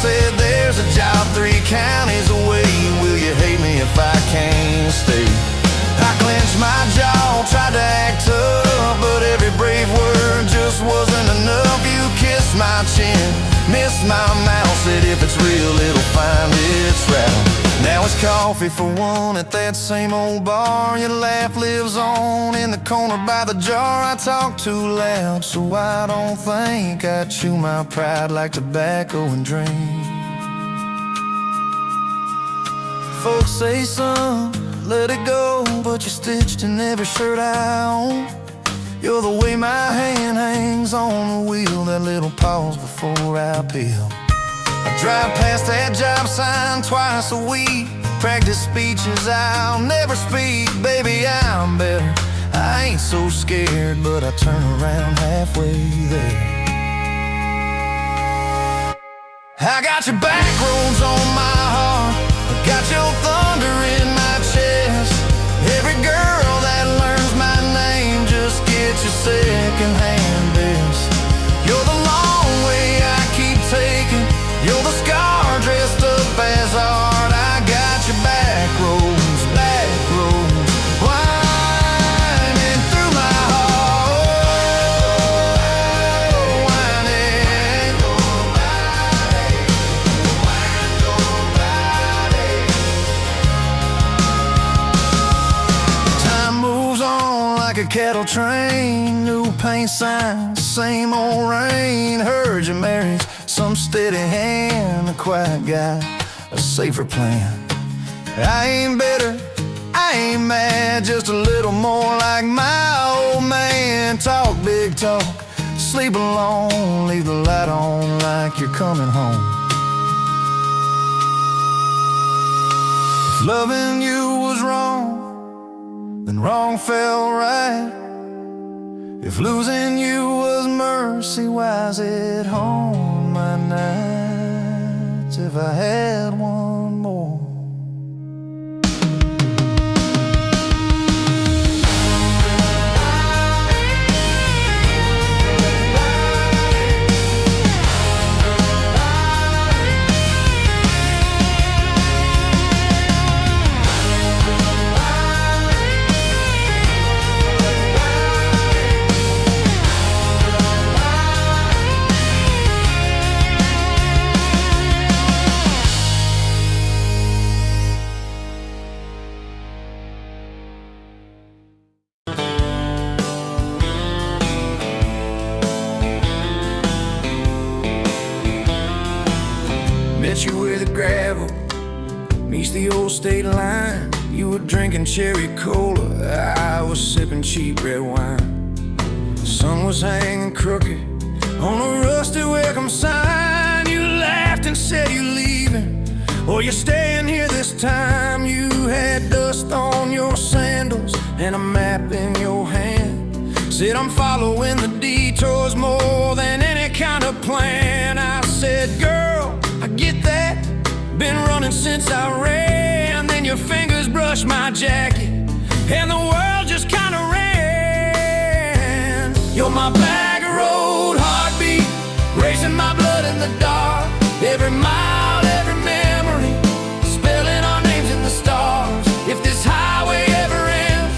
Said there's a job 3 counties away. Will you hate me if I can't stay? I clenched my jaw, tried to act tough, but every brave word just wasn't enough. You kissed my chin, missed my mouth, said if it's real it'll find its route. Now it's coffee for one at that same old bar. Your laugh lives on in the corner by the jar. I talk too loud, so I don't think I chew my pride like tobacco and drink. Folks say, son, let it go, but you're stitched in every shirt I own. You're the way my hand hangs on the wheel, that little pause before I peel. I drive past that job sign twice a week, practice speeches I'll never speak. Baby, I'm better, I ain't so scared, but I turn around halfway there. I got your back roads on my heart, I got your thunder in my chest. Every girl that learns my name just gets your second-hand best. You're the long way I keep taking, you're the scar dressed up as art. I got your back roads, winding through my heart, winding. Time moves on like a cattle train, new paint signs, same old rain. Heard you married some steady hand, a quiet guy, a safer plan. I ain't bitter, I ain't mad, just a little more like my old man. Talk big talk, sleep alone, leave the light on like you're coming home. If loving you was wrong, then wrong felt right. If losing you was mercy, why's it home my nights? If I had one more. Met you where the gravel meets the old state line. You were drinking cherry cola, I was sipping cheap red wine. The sun was hanging crooked on a rusty welcome sign. You laughed and said you're leaving, or you're staying here this time. You had dust on your sandals and a map in your hand. Said I'm following the detours more than any kind of plan. I said, girl, I get that, been running since I ran. Then your fingers brushed my jacket and the world just kinda ran. You're my back road heartbeat, racing my blood in the dark. Every mile, every memory, spelling our names in the stars. If this highway ever ends,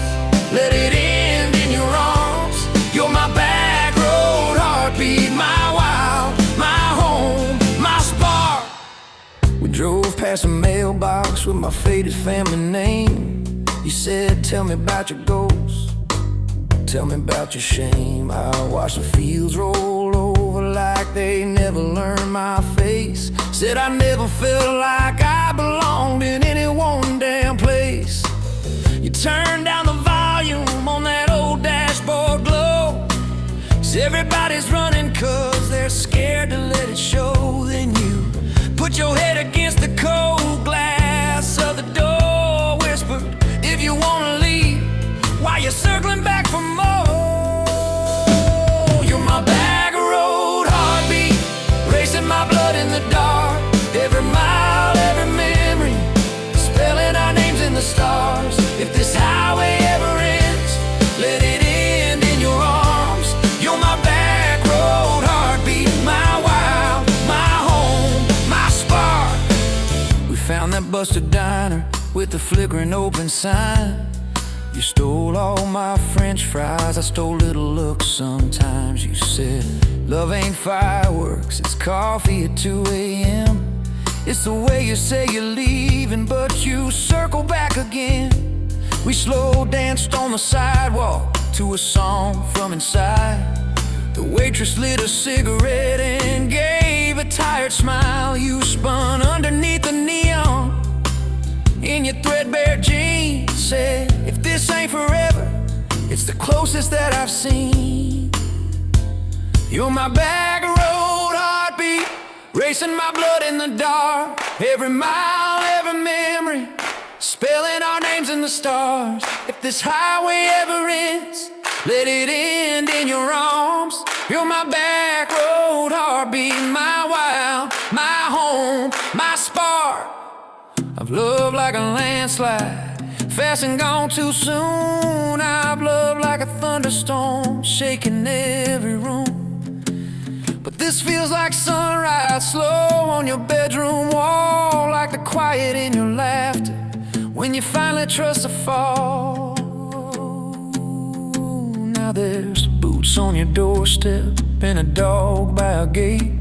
let it end in your arms. You're my back road heartbeat, my wild, my home, my spark. We drove past past a mailbox with my faded family name. You said, tell me about your goals, tell me about your shame. I watched the fields roll over like they never learned my face. Said I never felt like I belonged in any one damn place. You turned down the volume on that old dashboard glow. 'Cause everybody's running 'cause they're scared to let it show. Then you put your head against the cold glass of the door, whispered, if you wanna leave, while you're circling back for more. You're my back road heartbeat, racing my blood in the dark. Every mile, every memory, spelling our names in the stars. If this highway ever ends, let it end in your arms. You're my back road heartbeat, my wild, my home, my spark. We found that busted diner with the flickering open sign. You stole all my French fries, I stole little looks sometimes. You said, love ain't fireworks, it's coffee at 2 a.m. It's the way you say you're leaving, but you circle back again. We slow danced on the sidewalk to a song from inside. The waitress lit a cigarette and gave a tired smile. You spun underneath the neon in your threadbare jeans. Said, if this ain't forever, it's the closest that I've seen. You're my back road heartbeat, racing my blood in the dark. Every mile, every memory, spelling our names in the stars. If this highway ever ends, let it end in your arms. You're my back road heartbeat, my wild, my home, my spark. I've loved like a landslide, fast and gone too soon. I've loved like a thunderstorm, shaking every room. But this feels like sunrise, slow on your bedroom wall, like the quiet in your laughter when you finally trust the fall. Now there's boots on your doorstep and a dog by a gate.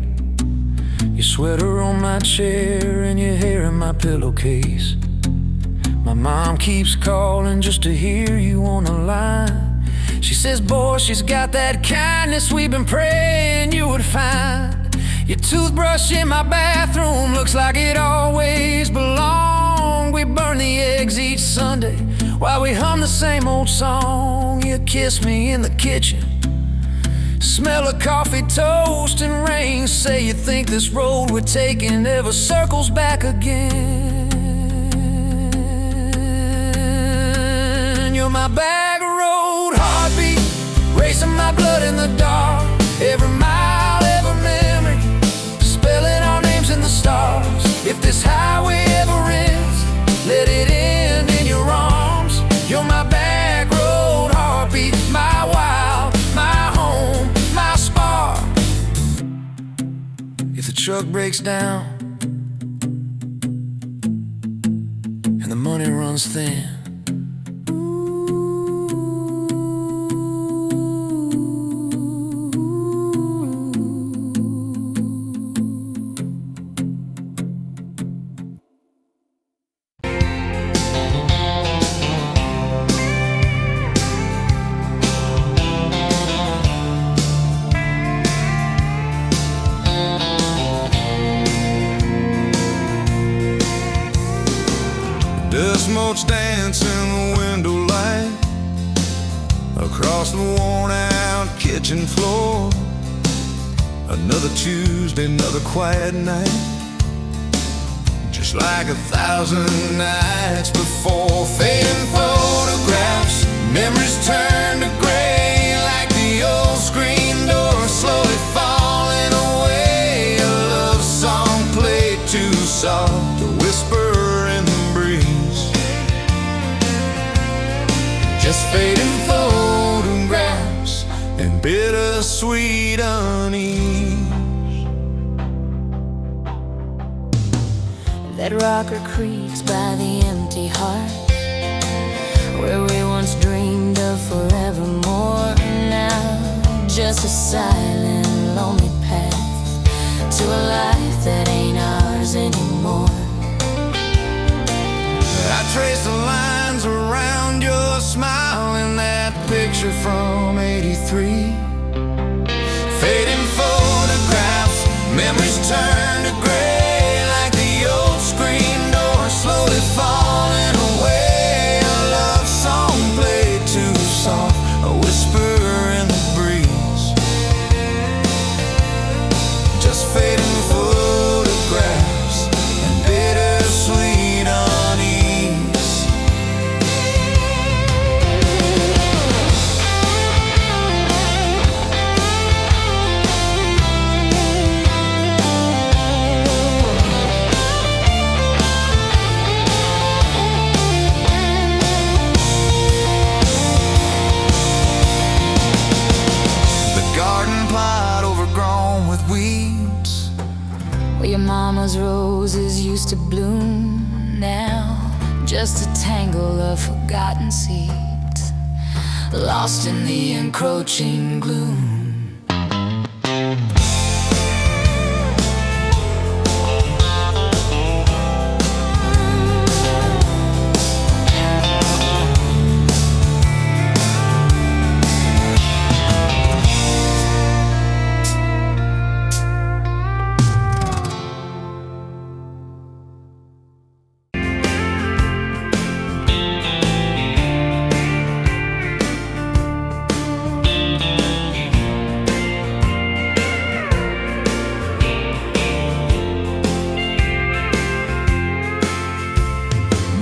Your sweater on my chair and your hair in my pillowcase. My mom keeps calling just to hear you on the line. She says, boy, she's got that kindness we've been praying you would find. Your toothbrush in my bathroom looks like it always belonged. We burn the eggs each Sunday while we hum the same old song. You kiss me in the kitchen, smell of coffee, toast, and rain. Say you think this road we're taking ever circles back again. You're my back road heartbeat, racing my blood in the dark. Every mile, every memory, spelling our names in the stars. If this highway ever ends, let it end in your arms. You're my back road heartbeat, my wild, my home, my spark. If the truck breaks down and the money runs thin, dust motes dance in the window light across the worn out kitchen floor. Another Tuesday, another quiet night, just like 1,000 nights before. Fading photographs, memories turn to gray like the old screen door slowly falling away. A love song played too soft to whisper in the breeze, just fading photographs and bittersweet unease. That rocker creaks by the empty heart, where we once dreamed of forevermore. Now just a silent, lonely path to a life that ain't ours anymore. trace the lines around your smile in that picture from '83. Fading photographs, memories turn to gray, like the old screen door slowly falling away. A love song played too soft, a whisper in the breeze. Just fading photographs and bittersweet unease. Where your mama's roses used to bloom, now just a tangle of forgotten seeds, lost in the encroaching gloom.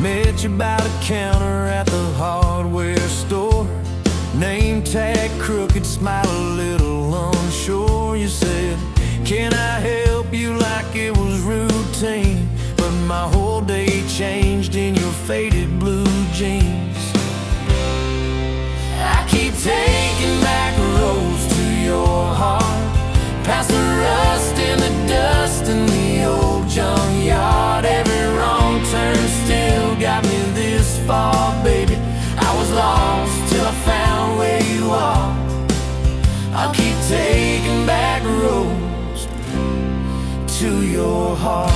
Met you by the counter at the hardware store. Name tag crooked, smile a little unsure. You said, can I help you, like it was routine. But my whole day changed in your faded blue jeans. I keep taking back roads to your heart, past the rust and the dust in the old junkyard. Every wrong turn still got me this far, baby. I was lost till I found where you are. I'll keep taking back roads to your heart.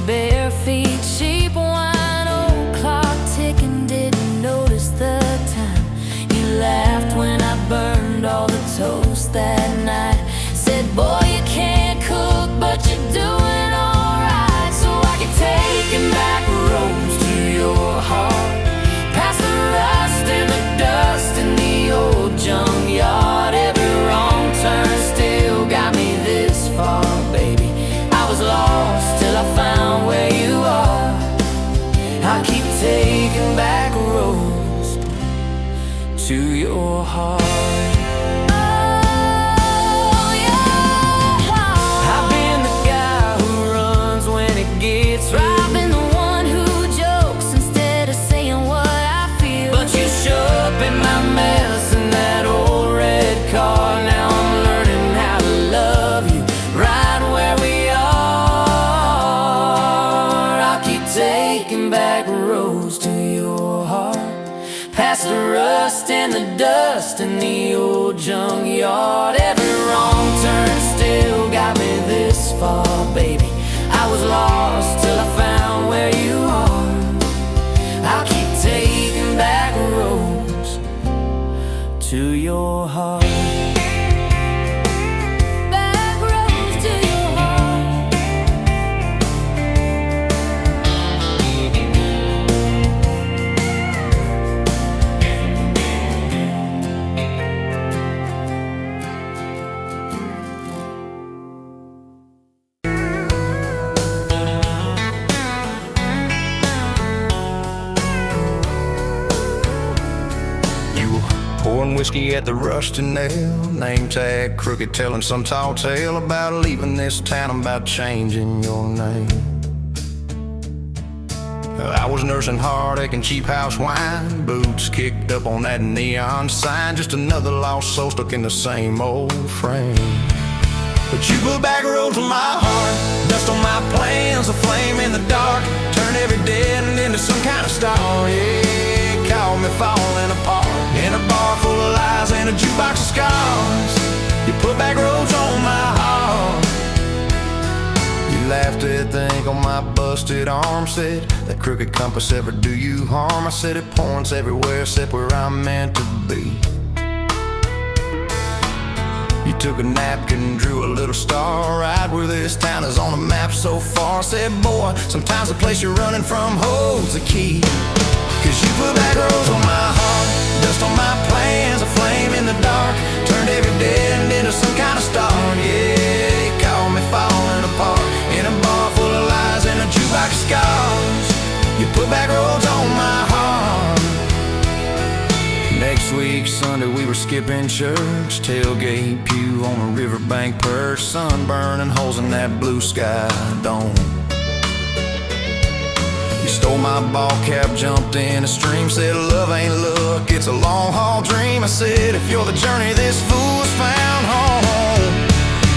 Bare feet, cheap wine, old clock ticking, didn't notice the time. You laughed when I burned all the toast that night. Said, boy, you can't cook, but you're doing alright. So I keep taking back roads to your heart, past the rust and the dust in the old junkyard. Every wrong turn still got me this far, baby. I was lost till I found where you are. I keep taking back roads to your heart. Oh, your heart. I've been the guy who runs when it gets real. I've been the one who jokes instead of saying what I feel. But you show up in my mess in that old red car. Now I'm learning how to love you right where we are. Taking back roads to your heart, past the rust and the dust in the old junkyard. Every wrong turn still got me this far, baby. I was lost till I found where you are. I'll keep taking back roads to your heart. Pouring whiskey at the rusty nail, name tag crooked, telling some tall tale about leaving this town, about changing your name. I was nursing heartache and cheap house wine, boots kicked up on that neon sign, just another lost soul stuck in the same old frame. But you put back roads on my heart, dust on my plans, a flame in the dark, turn every dead end into some kind of star. Yeah, call me falling apart in a bar full of lies and and a jukebox of scars. You put back roads on my heart. You laughed at the ink on my busted arm. Said, that crooked compass ever do you harm? I said, it points everywhere except where I'm meant to be. You took a napkin and drew a little star right where this town is on the map so far. Said, boy, sometimes the place you're running from holds the key. Cause you put back roads on my heart, dust on my plans, a flame in the dark, turned every dead end into some kind of star. Yeah, you caught me falling apart in a bar full of lies and a jukebox of scars. You put back roads on my heart. Next week, Sunday, we were skipping church, tailgate pew on a riverbank perch, sun burning holes in that blue sky dome. You stole my ball cap, jumped in a stream, said love ain't luck, it's a long haul dream. I said, if you're the journey, this fool's found home.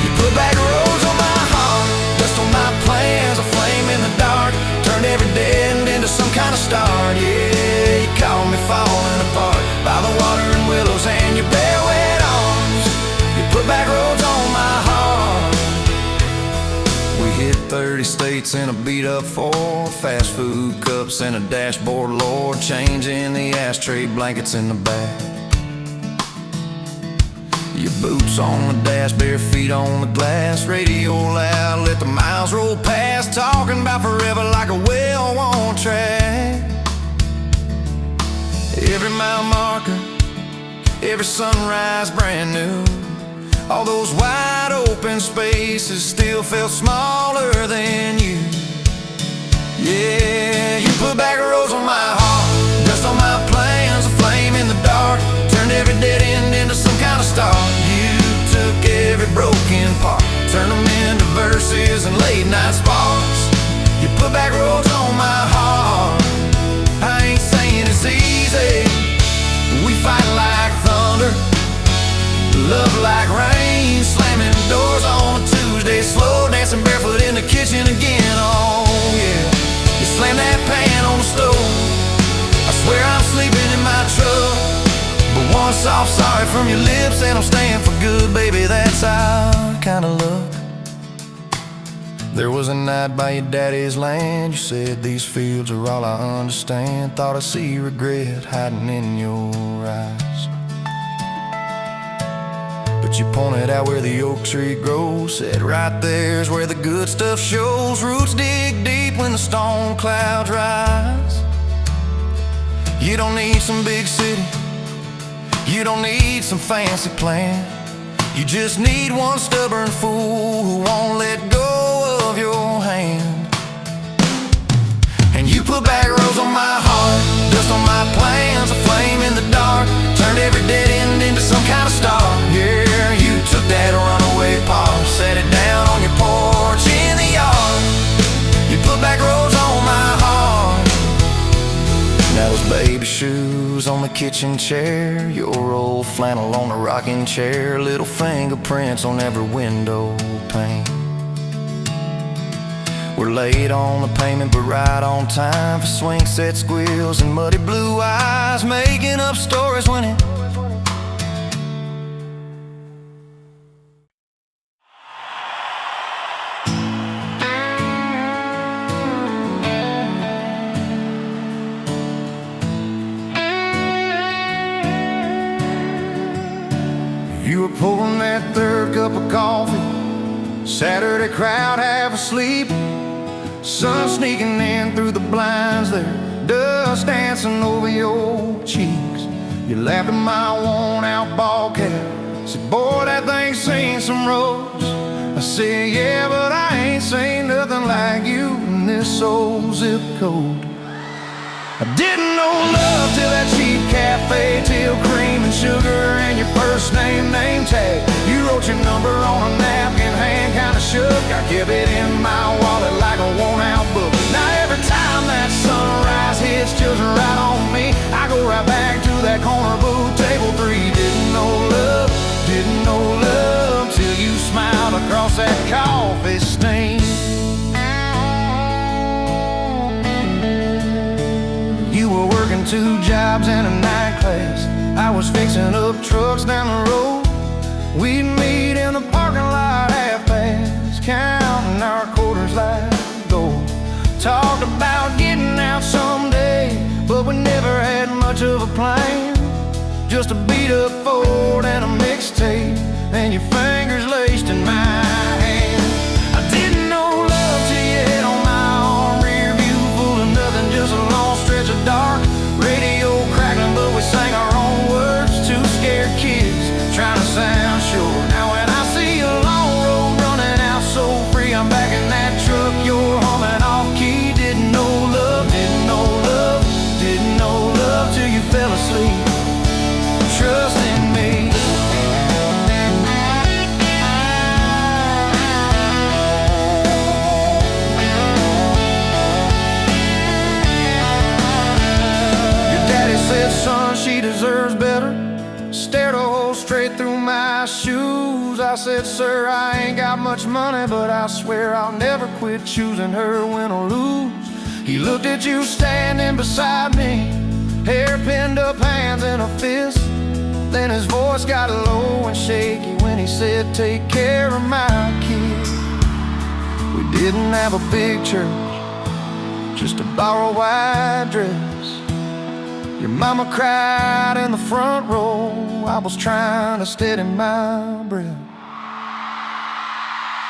You put back roads on my heart, dust on my plans, a flame in the dark, turned every dead end into some kind of star. Yeah, you caught me falling apart by the water and willows and your bare wet arms. You put back roads on my heart. We hit 30 states in a beat-up Ford, fast food cups and a dashboard, Lord, changing the ashtray blankets in the back. Your boots on the dash, bare feet on the glass, radio loud, let the miles roll past, talking about forever like a well-worn track. Every mile marker, every sunrise brand new. All those wide open spaces still felt smaller than you. Yeah, you put back roads on my heart, dust on my plans, a flame in the dark, turned every dead end into some kind of star. You took every broken part, turned them into verses and late night sparks. You put back roads on my heart. I ain't saying it's easy, we fight like thunder, love like rain, slamming doors on a Tuesday, slow dancing barefoot in the kitchen again. Oh yeah, you slam that pan on the stove, I swear I'm sleeping in my truck, but one soft sorry from your lips and I'm staying for good, baby, that's our kind of luck. There was a night by your daddy's land, you said these fields are all I understand, thought I see regret hiding in your eyes. But you pointed out where the oak tree grows, said right there's where the good stuff shows, roots dig deep when the storm clouds rise. You don't need some big city, you don't need some fancy plan, you just need one stubborn fool who won't let go of your hand. And you put back roads on my heart, dust on my plans, a flame in the dark, turned every dead end into some kind of star. Yeah, you took that runaway paw, set it down on your porch in the yard. You put back roads on my heart. Now those baby shoes on the kitchen chair, your old flannel on the rocking chair, little fingerprints on every window pane. We're late on the payment but right on time for swing set squeals and muddy blue eyes, making up stories when it you were pouring that third cup of coffee, Saturday crowd half asleep, sun sneaking in through the blinds there, dust dancing over your cheeks. You laughed at my worn-out ball cap, said, boy, that thing's seen some roads. I said, yeah, but I ain't seen nothing like you in this old zip code. I didn't know love till that cheap cafe, till cream and sugar and your first name tag. You wrote your number on a napkin, hand kinda shook. I kept it in my wallet like a worn-out book. Now every time that sunrise hits, chills right on me, I go right back to that corner booth, table 3. Didn't know love till you smiled across that coffee stain. You were working 2 jobs and a night class, I was fixing up trucks down the road. We'd meet in the parking lot half past, counting our quarters like gold. Talked about getting out someday, but we never had much of a plan. Just a beat up Ford and a mixtape, and your fingers laced in my hand. I didn't know love till you hit on my arm. Rear view full of nothing, just a long stretch of dark. Radio crackling, but we sang our own words. Two scared kids trying to sound sure. Now when I see a long road running out so free, I'm back in that truck, you're humming off key. Didn't know love, didn't know love, didn't know love till you fell asleep. Trust in me. Your daddy said, son, she deserves better. Stared a hole straight through my shoes. I said, sir, I ain't got much money, but I swear I'll never quit choosing her, win or lose. He looked at you standing beside me, hair pinned up, hands in a fist. Then his voice got low and shaky when he said, take care of my kid. We didn't have a big church, just a borrowed white dress. Your mama cried in the front row. I was trying to steady my breath.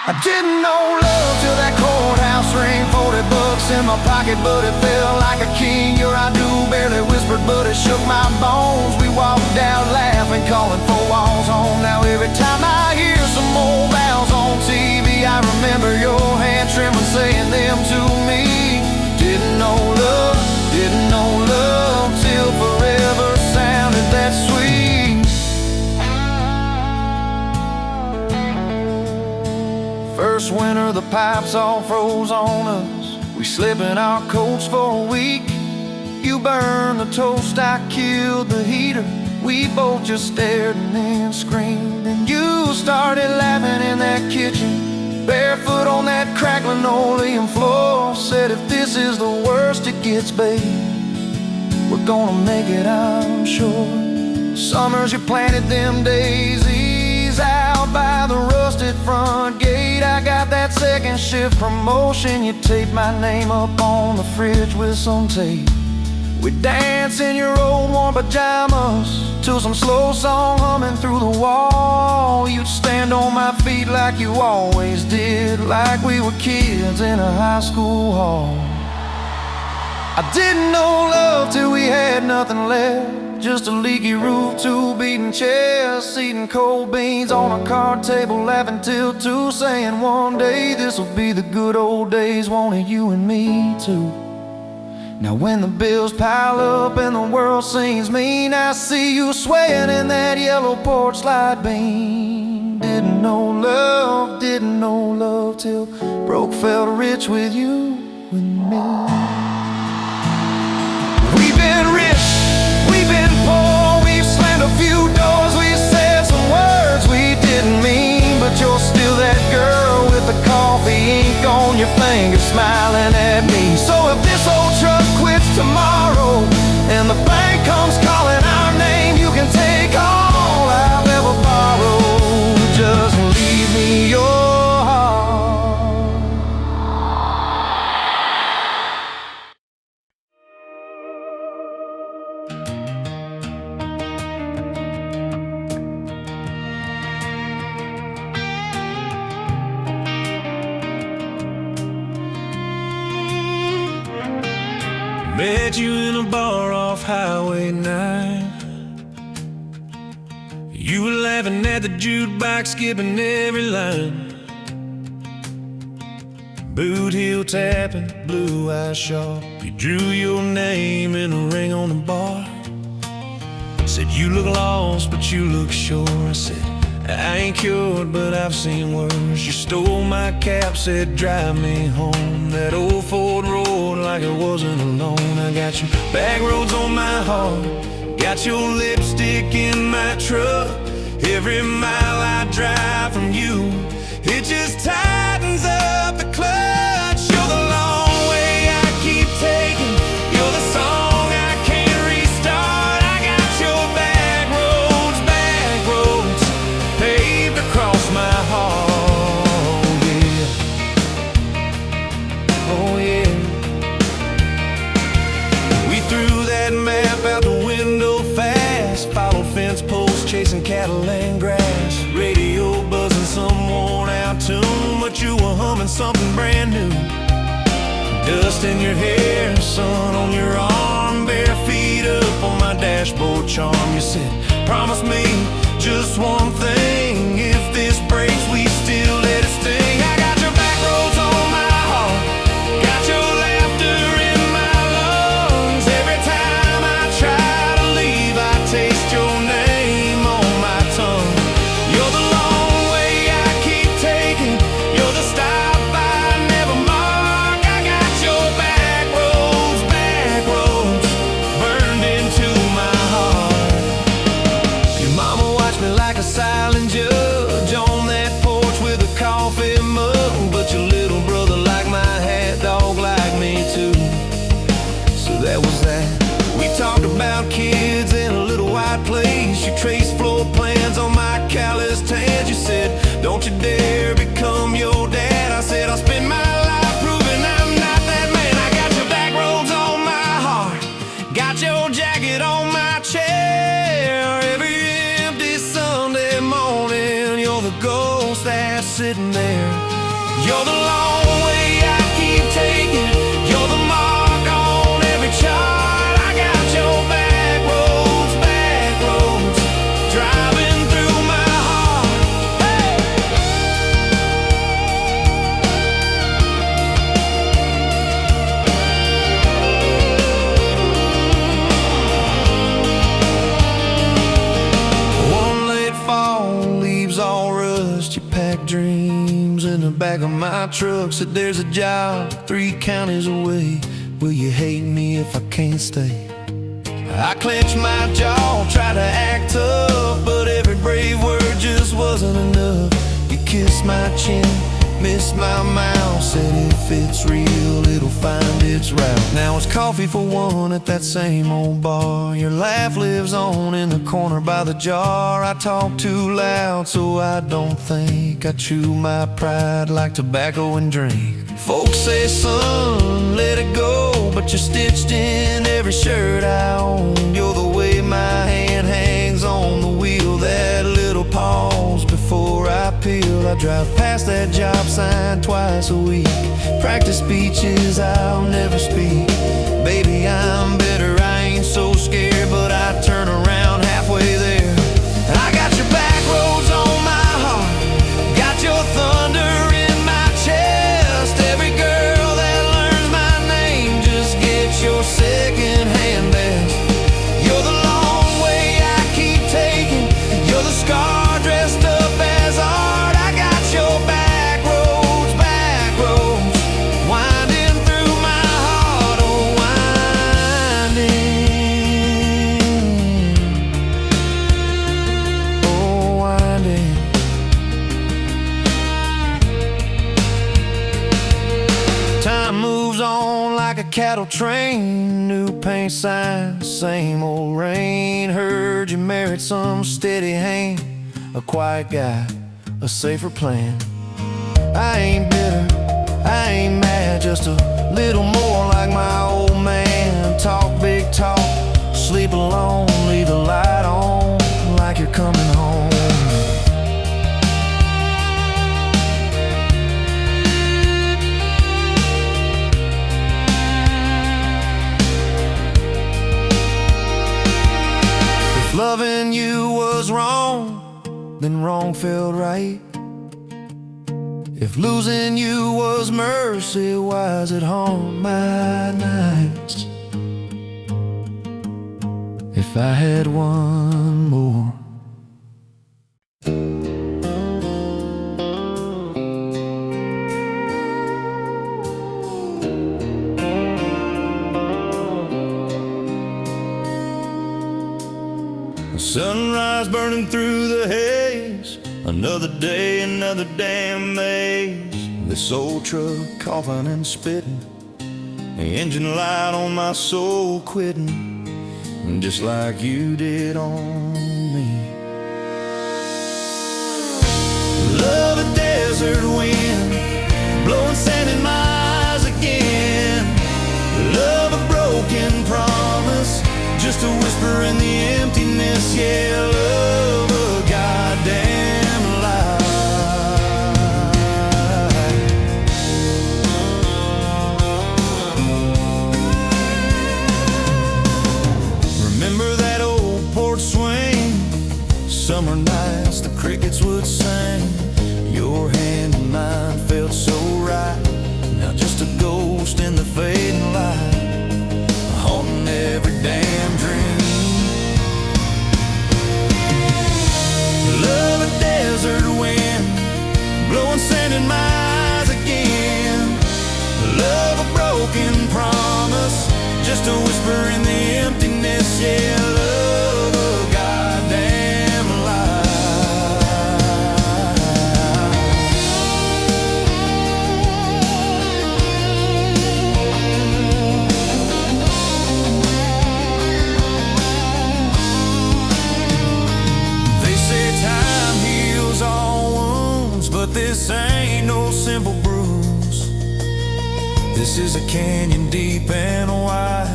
I didn't know love till that courthouse ring. 40 bucks in my pocket, but it felt like a king. Your I do barely whispered, but it shook my bones. We walked out laughing, calling 4 walls home. Now every time I hear some old vows on TV, I remember your hand trembling, saying them to me. Didn't know love, didn't know love till forever sounded that sweet. First winter, the pipes all froze on us. We slept in our coats for a week. You burned the toast, I killed the heater. We both just stared and then screamed. And you started laughing in that kitchen, barefoot on that cracked linoleum floor. Said, if this is the worst it gets, babe, we're gonna make it, I'm sure. Summers you planted them daisies out by the rusted front gate. I got that second shift promotion. You taped my name up on the fridge with some tape. We'd dance in your old warm pajamas to some slow song humming through the wall. You'd stand on my feet like you always did, like we were kids in a high school hall. I didn't know love till we had nothing left, just a leaky roof, 2 beating chests, eating cold beans on a card table, laughing till 2, saying one day this'll be the good old days, wanted you and me too. Now when the bills pile up and the world seems mean, I see you swaying in that yellow porch light beam. Didn't know love, didn't know love till broke felt rich with you and me. We've been rich, we've been poor, we've slammed a few doors, we've said some words we didn't mean, but you're still that girl with the coffee ink on your finger smiling at me. So if this old truck quits tomorrow and the bank comes calling our name, you can take all I've ever borrowed, just leave me your heart. Met you in a bar off Highway 9. You were laughing at the jukebox, skipping every line. Boot heel tapping, blue eyes sharp. You drew your name in a ring on the bar. Said you look lost, but you look sure. I said, I ain't cured, but I've seen worse. You stole my cap, said drive me home. That old Ford roared like it wasn't alone. I got your back roads on my heart, got your lipstick in my truck. Every mile I drive from you, it just tightens up the clutch. You're the long way I keep taking, you're the song I can't restart. I got your back chasing cattle and grass, radio buzzing some worn out tune, but you were humming something brand new. Dust in your hair, sun on your arm, bare feet up on my dashboard charm. You said, promise me just one thing, if this breaks we still let it sting. I got your back roads on my heart, got your laughter in my lungs. Every time I try to leave I taste your name on my tongue. You're the long way I keep taking, you're the stop I never mark. I got your back roads burned into my heart. Your mama watched me like a silent judge on that porch with a coffee mug, but your little brother liked my hat dog like me too. So that was that. We talked about kids in a little white place. You traced floor plans on my calloused hands. You said, don't you dare become your dad. I said, I'll spend my life proving I'm not that man. I got your back roads on my heart, got your jacket on my chair. Every empty Sunday morning you're the ghost that's sitting there. You're the long way I keep taking, you're the mark on every chart. I got your back roads driving through my heart. Hey! One late fall, leaves all rust. You pack dreams in the back of my truck. Said there's a job 3 counties away. Will you hate me if I can't stay? I clenched my jaw, tried to act tough, but every brave word just wasn't enough. You kissed my chin, missed my mouth, said if it's real, it'll find its route. Now it's coffee for one at that same old bar. Your laugh lives on in the corner by the jar. I talk too loud, so I don't think. I chew my pride like tobacco and drink. Folks say, son, let it go, but you're stitched in every shirt I own. You're the way my hand hangs on the wheel, that little pause before I peel. I drive past that job sign twice a week, practice speeches I'll never speak. Baby, I'm better, I ain't so scared, but I turn around halfway there. I got your back roads on my heart, got your thunder in my chest. Every girl that learns my name just gets your second-hand best. You're the long way I keep taking, you're the scar dressed up as art. I got your back roads winding through my heart. Oh, winding. Time moves on like a cattle train, new paint sign, same old rain. Heard you married some steady hand, a quiet guy, a safer plan. I ain't bitter, I ain't mad, just a little more like my old man. Talk big talk, sleep alone, leave the light on like you're coming home. If loving you was wrong, then wrong felt right. If losing you was mercy, why is it haunt my nights? If I had one more. Sunrise burning through the haze, another day, another damn maze. This old truck coughing and spitting, the engine light on my soul quitting, just like you did on me. Love a desert wind, blowing sand in my eyes again. Love a broken promise, just a whisper in the emptiness. Yeah, love broken promise, just a whisper in the emptiness. Yeah, love a goddamn lie. They say time heals all wounds, but this ain't no simple bruise. This is a canyon deep and wide,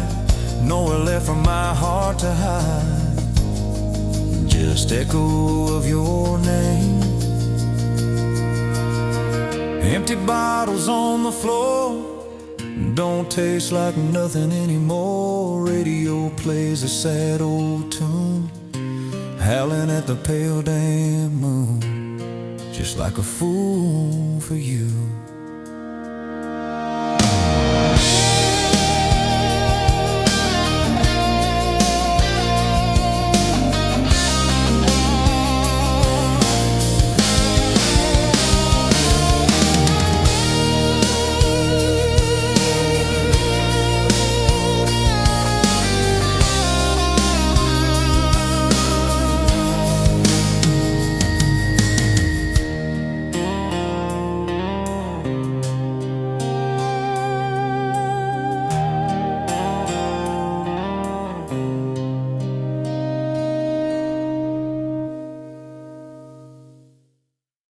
nowhere left for my heart to hide. Just echo of your name. Empty bottles on the floor, don't taste like nothing anymore. Radio plays a sad old tune, howling at the pale damn moon, just like a fool for you.